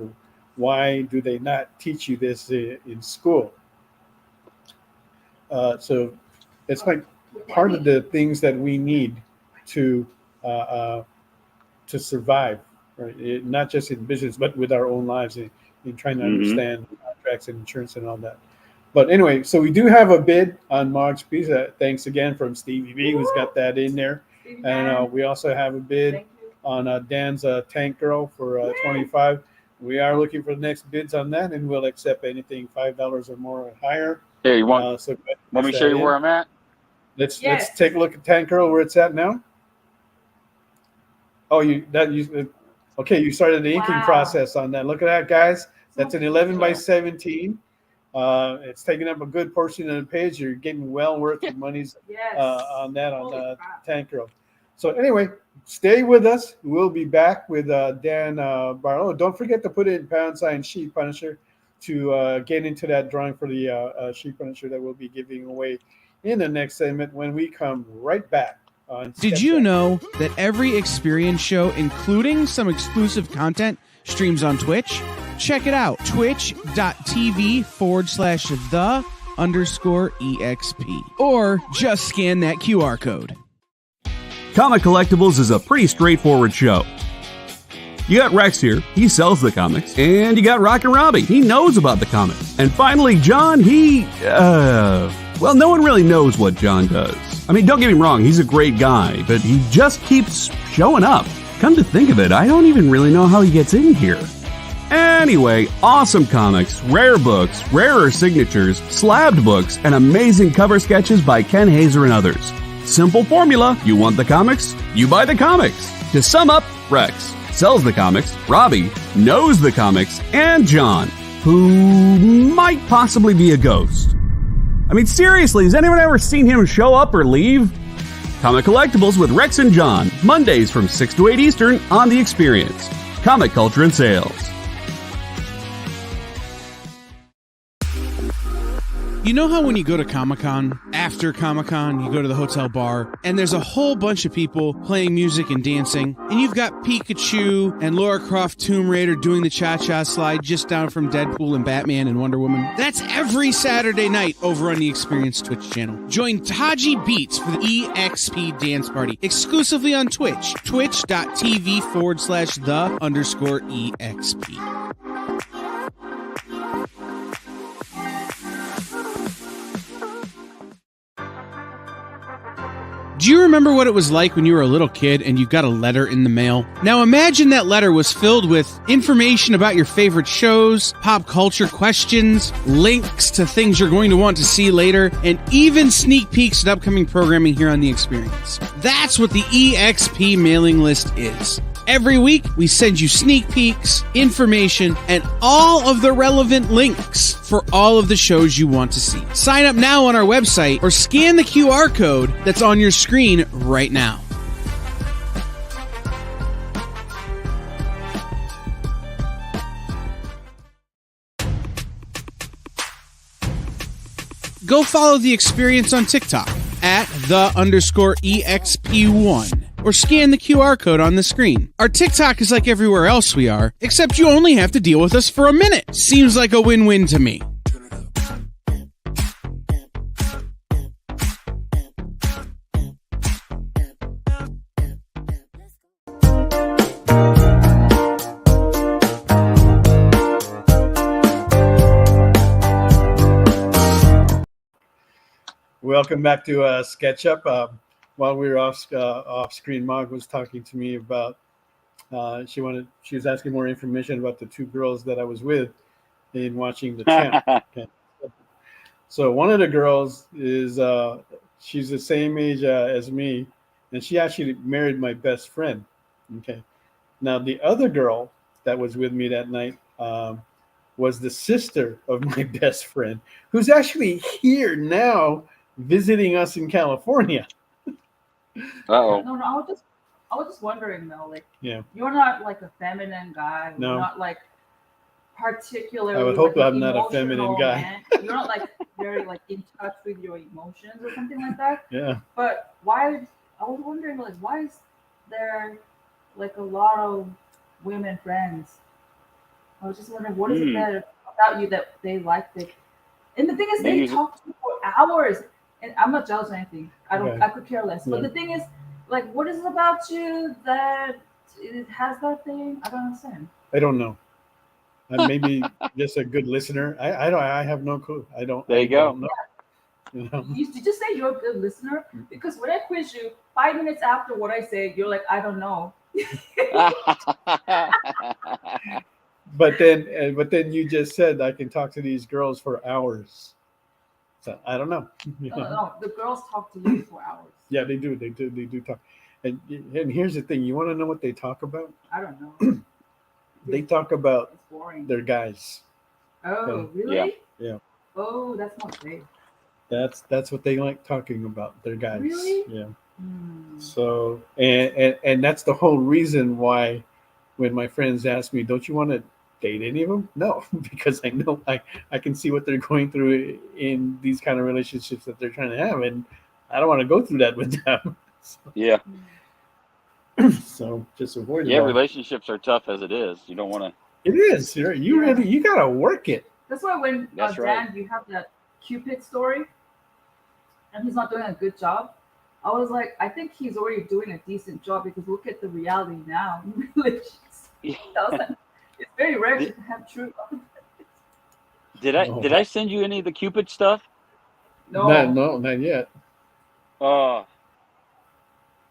why do they not teach you this in school? So it's like part of the things that we need to survive, right? Not just in business, but with our own lives in trying to understand contracts and insurance and all that. But anyway, so we do have a bid on Mog's Pizza. Thanks again from Stevie B, who's got that in there. And we also have a bid on Dan's Tank Girl for $25. we are looking for the next bids on that, and we'll accept anything $5 or more or higher. Here, you want? So Let me show you where I'm at. Let's take a look at Tank Girl, where it's at now. Oh, you started the inking process on that. Look at that, guys. That's an 11 by 17. It's taking up a good portion of the page. You're getting well worth your monies on that on Tank Girl. So anyway, stay with us. We'll be back with Dan Barlow. Don't forget to put in # Sheep Punisher to get into that drawing for the Sheep Punisher that we'll be giving away in the next segment when we come right back. Did you know that every Experience show, including some exclusive content, streams on Twitch? Check it out, twitch.tv/the_EXP. Or just scan that QR code. Comic Collectibles is a pretty straightforward show. You got Rex here, he sells the comics, and you got Rockin' Robbie, he knows about the comics. And finally, John, well, no one really knows what John does. I mean, don't get me wrong, he's a great guy, but he just keeps showing up. Come to think of it, I don't even really know how he gets in here. Anyway, awesome comics, rare books, rarer signatures, slabbed books, and amazing cover sketches by Ken Hazer and others. Simple formula, you want the comics, you buy the comics. To sum up, Rex sells the comics, Robbie knows the comics, and John, who might possibly be a ghost. I mean, seriously, has anyone ever seen him show up or leave? Comic Collectibles with Rex and John, Mondays from 6 to 8 Eastern on The Experience. Comic Culture and Sales. You know how when you go to Comic-Con, after Comic-Con, you go to the hotel bar, and there's a whole bunch of people playing music and dancing, and you've got Pikachu and Lara Croft Tomb Raider doing the cha-cha slide just down from Deadpool and Batman and Wonder Woman? That's every Saturday night over on the Experience Twitch channel. Join Taji Beats for the EXP Dance Party, exclusively on Twitch, twitch.tv/the_EXP. Do you remember what it was like when you were a little kid and you got a letter in the mail? Now imagine that letter was filled with information about your favorite shows, pop culture questions, links to things you're going to want to see later, and even sneak peeks at upcoming programming here on The Experience. That's what the EXP mailing list is. Every week, we send you sneak peeks, information, and all of the relevant links for all of the shows you want to see. Sign up now on our website or scan the QR code that's on your screen right now. Go follow The Experience on TikTok at @the_EXP1. Or scan the QR code on the screen. Our TikTok is like everywhere else we are, except you only have to deal with us for a minute. Seems like a win-win to me. Welcome back to Sketch Up. While we were off screen, Mog was talking to me about she was asking more information about the two girls that I was with in watching the champ. Okay. So one of the girls is she's the same age as me, and she actually married my best friend. Okay. Now the other girl that was with me that night was the sister of my best friend, who's actually here now visiting us in California. Uh-oh. No, I was just wondering though, like, yeah, you're not like a feminine guy. No. You're not like particularly. I would hope like I'm not a feminine guy. Man. You're not like very like in touch with your emotions or something like that. Yeah. But why? I was wondering, like, why is there like a lot of women friends? I was just wondering, what is it that about you that they like? And the thing is, they talk to you for hours. And I'm not jealous or anything. I could care less. But the thing is, like, what is it about you that it has that thing? I don't understand. I don't know. Maybe just a good listener. I have no clue. I don't. There you go. Don't know. You know? Did you say you're a good listener? Because when I quiz you, 5 minutes after what I say, you're like, I don't know. But then you just said I can talk to these girls for hours. So I don't know. No, the girls talk to you for hours. Yeah, they do talk. And here's the thing: you want to know what they talk about? I don't know. They talk about It's boring. their guys. Oh, really? Yeah. Yeah. Oh, that's not safe. That's what they like talking about. Their guys. Really? Yeah. Hmm. So and that's the whole reason why when my friends ask me, "Don't you want to date any of them?" No, because I know I can see what they're going through in these kind of relationships that they're trying to have, and I don't want to go through that with them. Yeah. So just avoid it. Yeah. all. Relationships are tough as it is. You don't want to. It is. You Yeah. really you gotta work it. That's why when That's Dan, right. you have that Cupid story, and he's not doing a good job. I was like, I think he's already doing a decent job because look at the reality now in relationships. Yeah. I was like, it's very rare Did- to have true love. Did I send you any of the Cupid stuff? Not yet. Oh.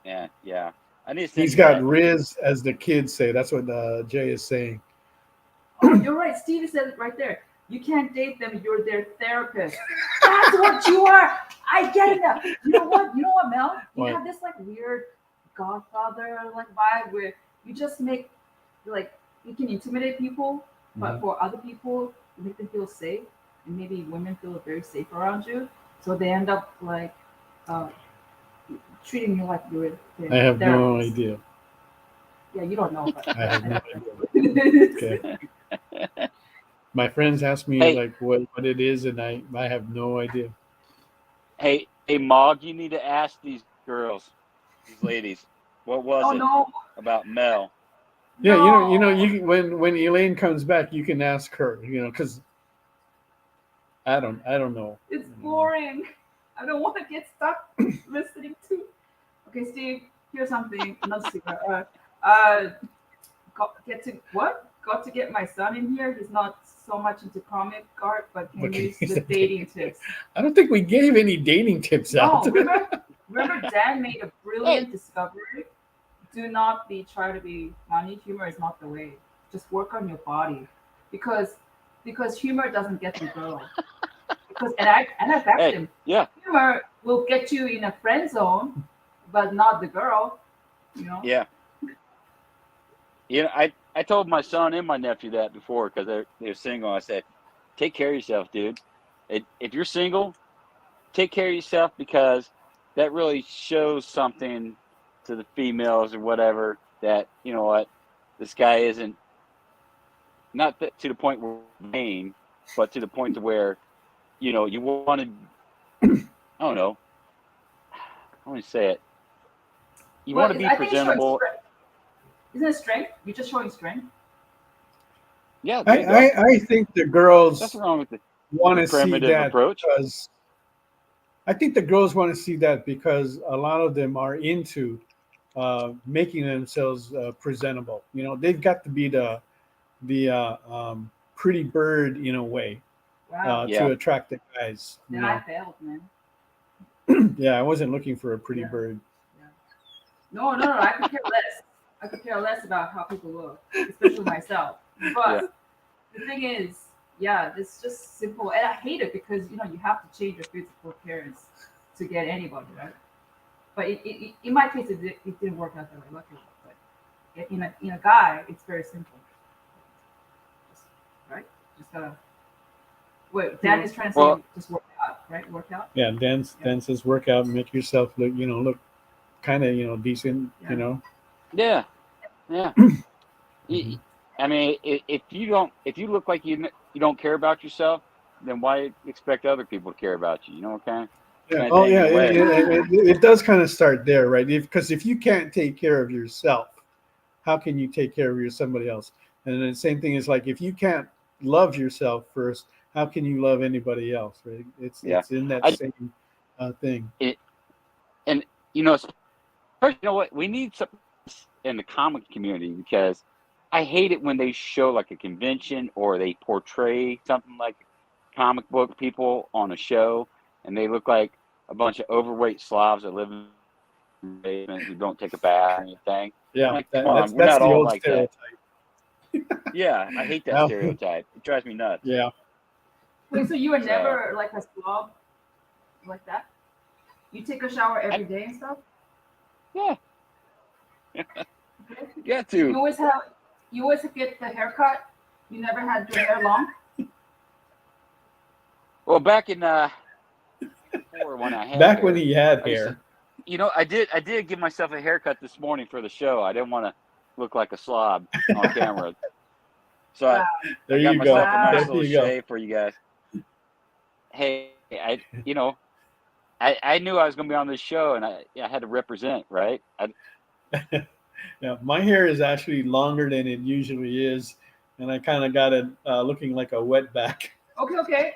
Yeah. I need to send He's you got that. Riz, as the kids say. That's what Jay is saying. Oh, you're right. Stevie said it right there. You can't date them. You're their therapist. That's what you are. I get it now. You know what, Mel? You What? have this like weird Godfather like vibe where you just make like you can intimidate people, but for other people, you make them feel safe, and maybe women feel very safe around you, so they end up like treating you like you're their I have no therapist. idea. Yeah, you don't know, but I have no idea. Okay. My friends ask me Hey. like what it is, and I have no idea. Hey, Mog, you need to ask these girls, these ladies, what was Oh it no. about Mel? Yeah, No. you when Elaine comes back, you can ask her. Because I don't know. It's boring. I don't want to get stuck listening to. Okay, Steve. Here's something. Another secret. Got to get my son in here. He's not so much into comic art, but can Okay. use the dating tips. I don't think we gave any dating tips No, out. remember Dan made a brilliant discovery. Do not try to be funny. Humor is not the way. Just work on your body, because humor doesn't get the girl. And I backed Hey, him. yeah, Humor will get you in a friend zone, but not the girl. yeah. I told my son and my nephew that before because they're single. I said, take care of yourself, dude. If you're single, take care of yourself because that really shows something to the females or whatever that, you know what, this guy isn't, not to the point where vain, but to the point to where, you want to, I don't know, how do you say it? You want to be I think it's showing presentable. strength. Isn't it strength? You're just showing strength. Yeah, there you go. I think the girls Nothing wrong with the want to see primitive that approach. because I think the girls want to see that because a lot of them are into making themselves presentable. They've got to be the pretty bird in a way Wow. Yeah. to attract the guys. Then I failed, man. Yeah, I wasn't looking for a pretty Yeah. bird. No. I could care less. I could care less about how people look, especially myself. But the thing is, it's just simple, and I hate it because you have to change your physical appearance to get anybody, right? But in my case, it didn't work out that way, luckily. But in a guy, it's very simple. Just gotta. Wait, Dan is trying to say just work out, right? Work out. Yeah, Dan says work out and make yourself look kind of decent. Yeah. Yeah. I mean, if you look like you don't care about yourself, then why expect other people to care about you? You know what I'm saying? Yeah. Oh, yeah. It does kind of start there, right? Because if you can't take care of yourself, how can you take care of somebody else? And then the same thing is like if you can't love yourself first, how can you love anybody else? Right? It's in that same thing. And especially, you know what? We need something in the comic community because I hate it when they show like a convention or they portray something like comic book people on a show and they look like a bunch of overweight Slavs that live in the basement who don't take a bath or anything. Yeah, Like, that's we're not the all old like stereotype. Yeah, I hate that Well, stereotype. It drives me nuts. yeah. Wait, so you were So- never like a slob like that? You take a shower every day and stuff? Yeah, Okay. got You to. always get the haircut? You never had your hair long? Well, back in before when I had Back when hair, he had I used to, hair. you know, I did give myself a haircut this morning for the show. I didn't want to look like a slob on camera, so Wow. There I got you myself go. a nice There little you go. shave for you guys. Hey, I knew I was going to be on this show, and I had to represent, right? Yeah, my hair is actually longer than it usually is, and I kind of got it looking like a wetback. Okay,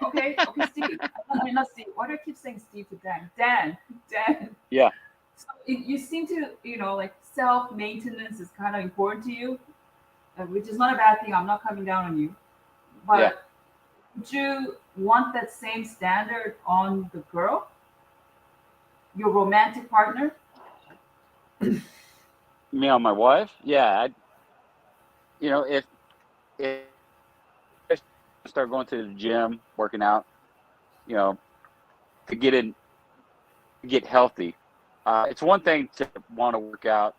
Steve. I mean, not Steve. Why do I keep saying Steve to Dan? Dan. Yeah. So you seem to, like self-maintenance is kind of important to you, which is not a bad thing. I'm not coming down on you. But Yeah. would you want that same standard on the girl, your romantic partner? Me on my wife? Yeah. If I start going to the gym, working out, to get healthy. It's one thing to want to work out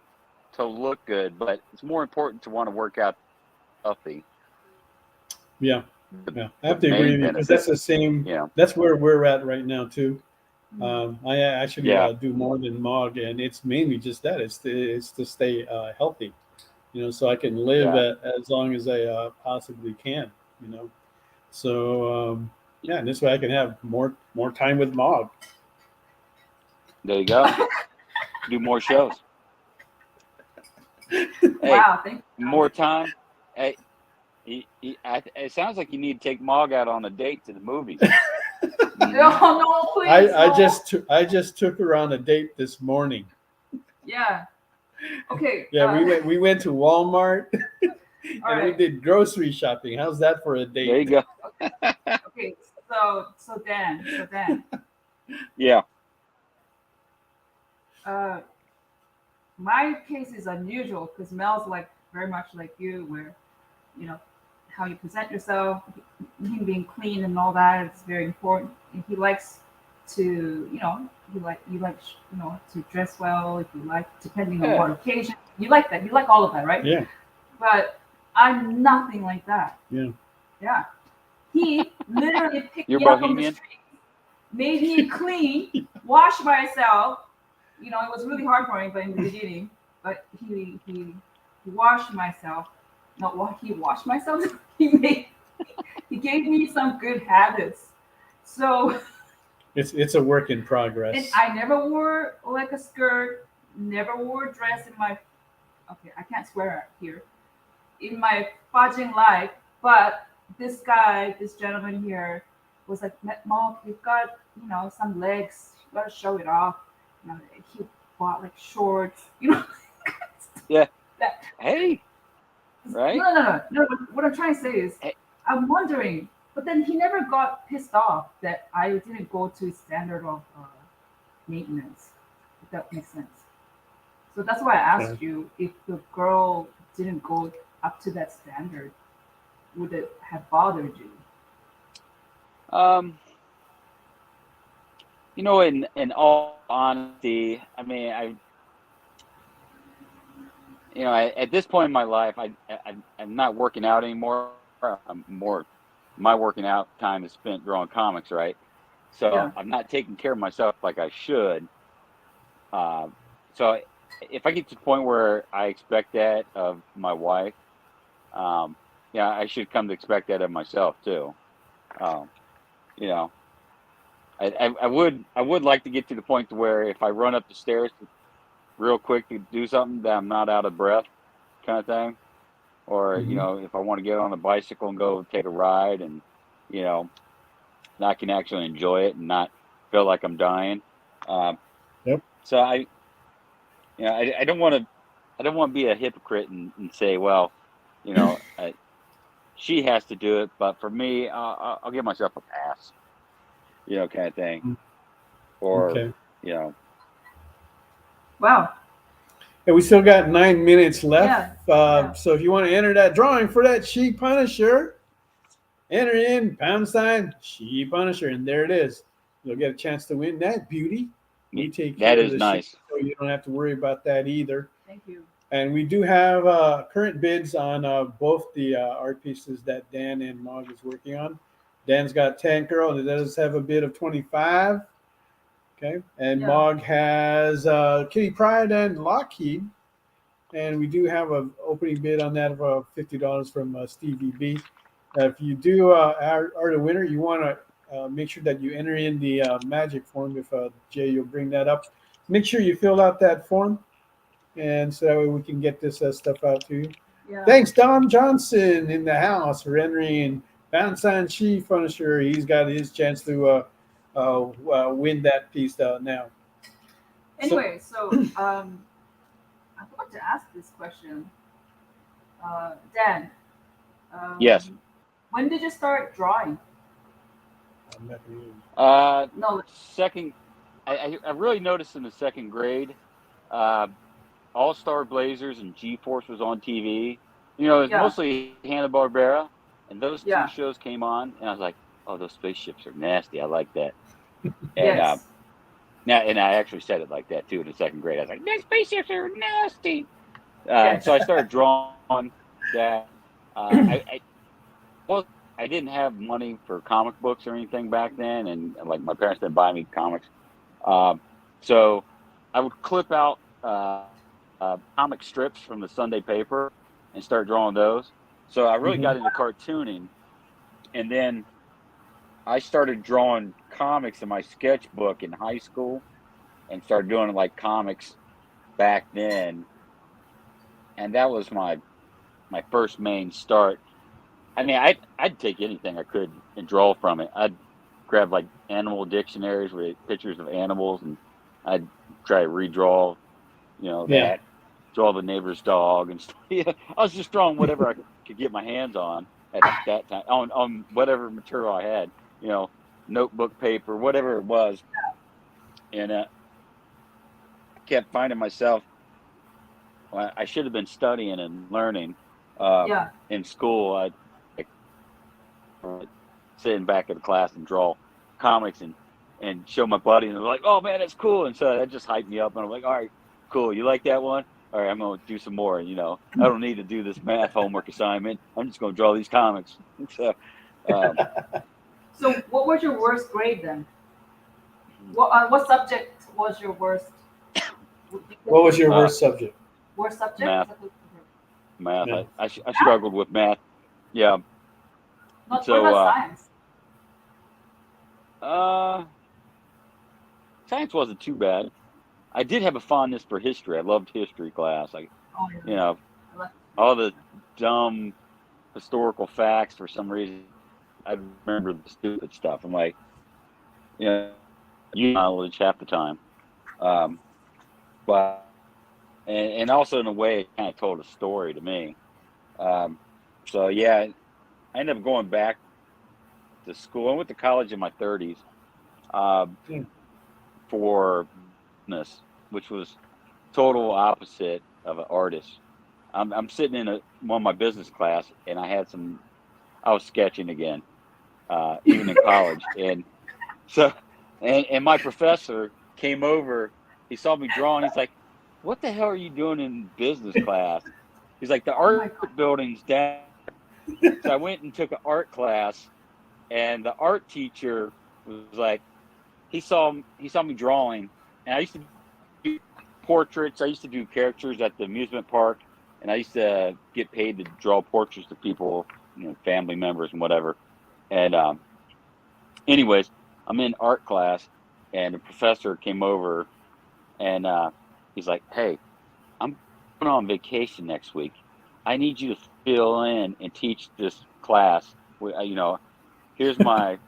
to look good, but it's more important to want to work out healthy. Yeah, The I have to main agree with you because that's benefit, the same. Yeah. That's where we're at right now too. I actually Yeah. do more than Mog, and it's mainly just that. It's to stay healthy, so I can live Yeah. as long as I possibly can. So yeah, and this way I can have more time with Mog. There you go. Do more shows. Hey, Wow, thank you. more time. Hey, it sounds like you need to take Mog out on a date to the movies. No, please. I just took her on a date this morning. Yeah. Okay. Yeah, we went to Walmart All and we right. did grocery shopping. How's that for a date? There you go. Okay. So Dan. Yeah. My case is unusual because Mel's like very much like you, where how you present yourself, him being clean and all that. It's very important. And he likes to, you like to dress well. If you like, depending on what occasion, you like that. You like all of that, right? Yeah. But I'm nothing like that. Yeah. Yeah. He literally picked You're me up from the bohemian? street, made me clean, wash myself. It was really hard for me, but in the beginning, but he washed myself. Not what he washed myself. He gave me some good habits. So It's a work in progress. and I never wore like a skirt, never wore a dress in my. Okay, I can't swear here. In my fudging life, but this gentleman here, was like, Mom, you've got some legs. You gotta show it off. He bought like shorts. Yeah. That, Hey. Right? No. What I'm trying to say is, Hey. I'm wondering, but then he never got pissed off that I didn't go to his standard of maintenance. If that makes sense. So that's why I asked you if the girl didn't go up to that standard, would it have bothered you? In all honesty, I mean, at this point in my life, I'm not working out anymore. My working out time is spent drawing comics, right? So Yeah. I'm not taking care of myself like I should. So if I get to the point where I expect that of my wife, I should come to expect that of myself too. I would like to get to the point to where if I run up the stairs real quick to do something, that I'm not out of breath, kind of thing. Or if I want to get on a bicycle and go take a ride, and I can actually enjoy it and not feel like I'm dying. Yep. So I don't want to be a hypocrite and say, well, she has to do it, but for me, I'll give myself a pass, kind of thing. Or Okay. Wow. And we still got 9 minutes left. Yeah. So if you want to enter that drawing for that She Punisher, enter in # She Punisher, and there it is. You'll get a chance to win that beauty. We take care That of is the nice. shit, so you don't have to worry about that either. Thank you. And we do have current bids on both the art pieces that Dan and Mog is working on. Dan's got 10 girl, and it does have a bid of 25. Okay, and Yeah. Mog has Kitty Pryde and Lockheed, and we do have an opening bid on that of $50 from Stevie B. If you do are the winner, you want to make sure that you enter in the magic form. If Jay, you'll bring that up. Make sure you fill out that form, and so that way we can get this stuff out to you. Yeah. Thanks, Don Johnson in the house for entering # She Punisher. He's got his chance to win that piece now. Anyway, so I forgot to ask this question. Dan. Yes. When did you start drawing? I'm not gonna- No. Second, I really noticed in the second grade, All-Star Blazers and G-Force was on TV. You know, it was Yeah. mostly Hanna-Barbera, and those two Yeah. shows came on, and I was like, oh, those spaceships are nasty. I like that. And Yes. and I actually said it like that too in the second grade. I was like, "These spaceships are nasty." Yes. So I started drawing that. I didn't have money for comic books or anything back then, and like my parents didn't buy me comics. So I would clip out comic strips from the Sunday paper and start drawing those. So I really got into cartooning, and then I started drawing comics in my sketchbook in high school and started doing like comics back then. And that was my first main start. I mean, I'd take anything I could and draw from it. I'd grab like animal dictionaries with pictures of animals, and I'd try to redraw, that, draw the neighbor's dog and stuff. Yeah, I was just drawing whatever I could get my hands on at that time on whatever material I had, notebook paper, whatever it was. And I kept finding myself, I should have been studying and learning in school. I'd sitting back in the class and draw comics and show my buddy, and they're like, "Oh man, that's cool!" And so that just hyped me up, and I'm like, "All right, cool. You like that one? All right, I'm gonna do some more. I don't need to do this math homework assignment. I'm just gonna draw these comics." So, So what was your worst grade then? What subject was your worst? What was your worst subject? Worst subject? Math. Yeah. I struggled with math. Yeah. What So, about science? Science wasn't too bad. I did have a fondness for history. I loved history class. Oh, yeah. All the dumb historical facts, for some reason, I remember the stupid stuff. I'm like, knowledge half the time. But and also in a way it kind of told a story to me. So yeah, I ended up going back to school. I went to college in my 30s for business, which was total opposite of an artist. I'm sitting in one of my business class, and I was sketching again, even in college. And so, and my professor came over, he saw me drawing, he's like, "What the hell are you doing in business class?" He's like, "The art building's down." So I went and took an art class, and the art teacher was like, he saw me drawing, and I used to do portraits. I used to do characters at the amusement park, and I used to get paid to draw portraits of people, family members and whatever. And anyways, I'm in art class, and the professor came over, and he's like, "Hey, I'm going on vacation next week. I need you to fill in and teach this class. Here's my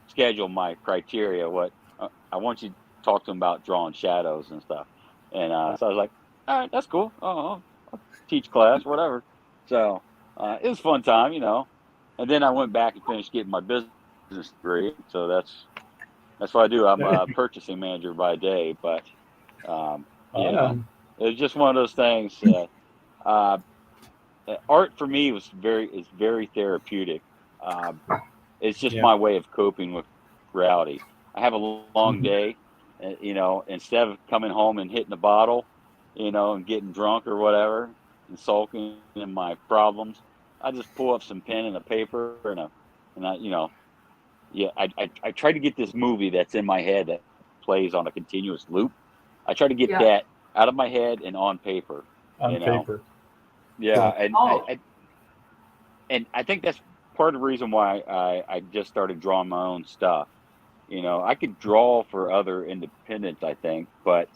schedule, my criteria. What I want you to talk to him about drawing shadows and stuff." And so I was like, "All right, that's cool. I'll teach class, whatever." So it was a fun time, And then I went back and finished getting my business degree. So that's what I do. I'm a purchasing manager by day, but It was just one of those things. Uh, Art for me is very therapeutic. Uh, it's just Yeah. my way of coping with reality. I have a long Mhm. day, instead of coming home and hitting the bottle, and getting drunk or whatever, and sulking in my problems, I just pull up some pen and a paper and I, yeah, I try to get this movie that's in my head that plays on a continuous loop. I try to get Yeah. that out of my head and on paper, On paper. Yeah, Cool. and Oh, I think that's part of the reason why I just started drawing my own stuff. I could draw for other independents, I think, but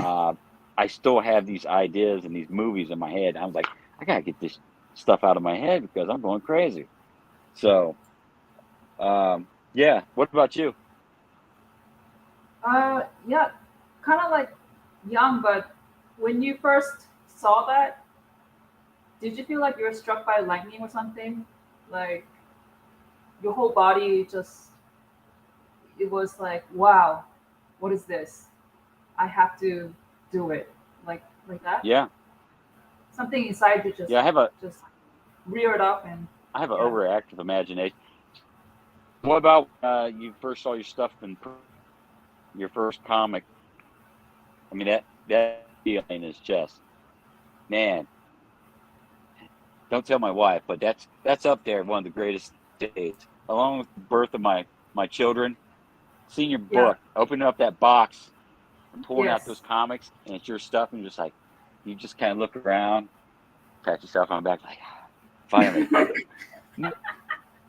uh, I still have these ideas and these movies in my head. I was like, I gotta get this stuff out of my head because I'm going crazy. So, yeah. What about you? yeah, kind of like young, but when you first saw that, did you feel like you were struck by lightning or something? Like your whole body just, it was like, wow, what is this? I have to do it. Like that. Yeah, Something inside you yeah. just reared up and I have an yeah. overactive imagination. What about you first saw your stuff in your first comic? I mean that feeling is just, man. Don't tell my wife, but that's up there one of the greatest days, along with the birth of my children. Seeing your Yeah. book, opening up that box, and pulling out those Yes. comics, and it's your stuff, and you're just like, you just kind of look around, pat yourself on the back, like, finally.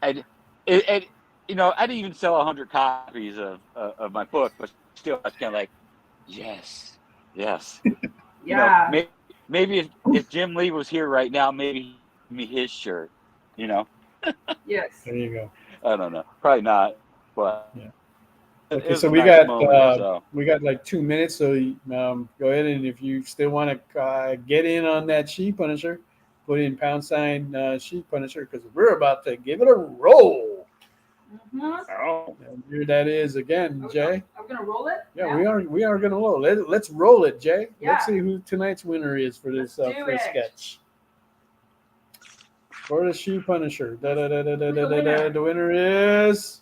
And it I didn't even sell 100 copies of my book, but still, I was kind of like, yes, yes. Yeah. Maybe if Jim Lee was here right now, maybe he'd give me his shirt. You know, Yes. There you go. I don't know, probably not, but Yeah. it Okay, was so a nice moment. So we got like 2 minutes. So go ahead, and if you still want to get in on that sheep punisher, put in # sheep punisher because we're about to give it a roll. Mm-hmm. oh, And here that is again, Jay. Are we gonna roll it? Yeah, we are gonna roll. Let's roll it, Jay. Let's Yeah. see who tonight's winner is for this Let's do first it. sketch. For the sheep punisher, Who's the winner? the winner is.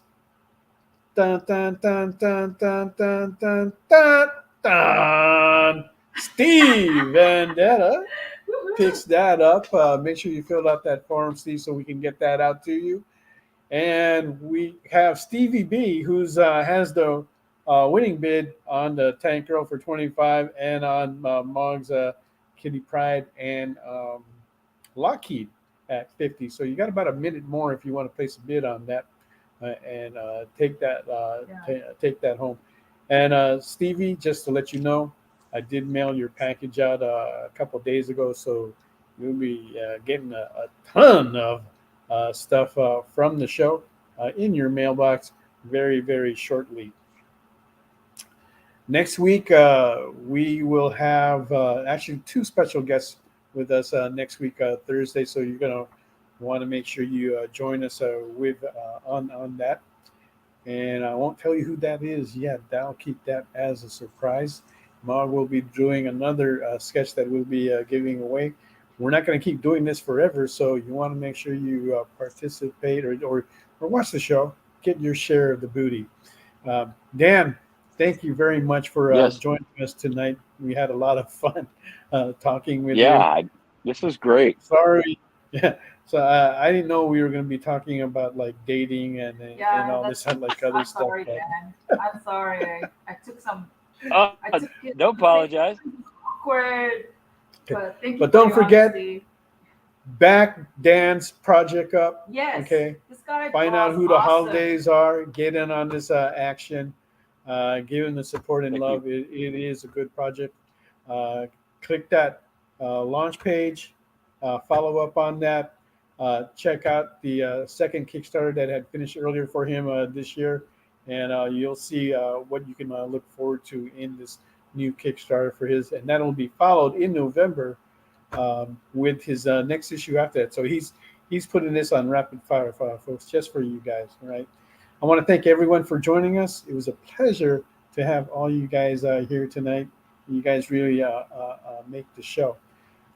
Dun, dun, dun, dun, dun, dun, dun, dun, dun. Steve Vendetta Woohoo. picks that up. Make sure you fill out that form, Steve, so we can get that out to you. And we have Stevie B, who's has the winning bid on the Tank Girl for 25 and on Mog's Kitty Pride and Lockheed at 50. So you got about a minute more if you want to place a bid on that. And take that take that home. And Stevie, just to let you know, I did mail your package out a couple of days ago, so you'll be getting a ton of stuff from the show in your mailbox very, very shortly. Next week, we will have actually 2 special guests with us next week, Thursday. So you're going to want to make sure you join us on that. And I won't tell you who that is yet. I'll keep that as a surprise. Mog will be doing another sketch that we'll be giving away. We're not going to keep doing this forever, so you want to make sure you participate or watch the show. Get your share of the booty. Dan, thank you very much for yes, joining us tonight. We had a lot of fun talking with yeah, you. this was great. Sorry. Yeah. So I didn't know we were going to be talking about like dating and all this and like other I'm stuff. sorry, But Dan. I'm sorry. I took some. Oh, I took it. don't apologize. Awkward. But thank you. But for don't your forget- honesty. back Dan's project up. Yes. Okay. This guy Find out draws who the awesome. holidays are. Get in on this action. Give him the support and Thank love. It is a good project. Click that launch page. Follow up on that. Check out the second Kickstarter that had finished earlier for him this year, and you'll see what you can look forward to in this new Kickstarter for his, and that'll be followed in November with his next issue after that. So he's putting this on rapid fire, folks, just for you guys. All right. I want to thank everyone for joining us. It was a pleasure to have all you guys here tonight. You guys really make the show.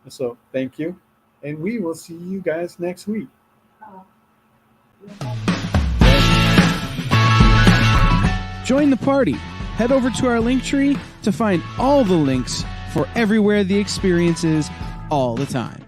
So thank you, and we will see you guys next week. Oh. Join the party. Head over to our link tree to find all the links for everywhere the experience is all the time.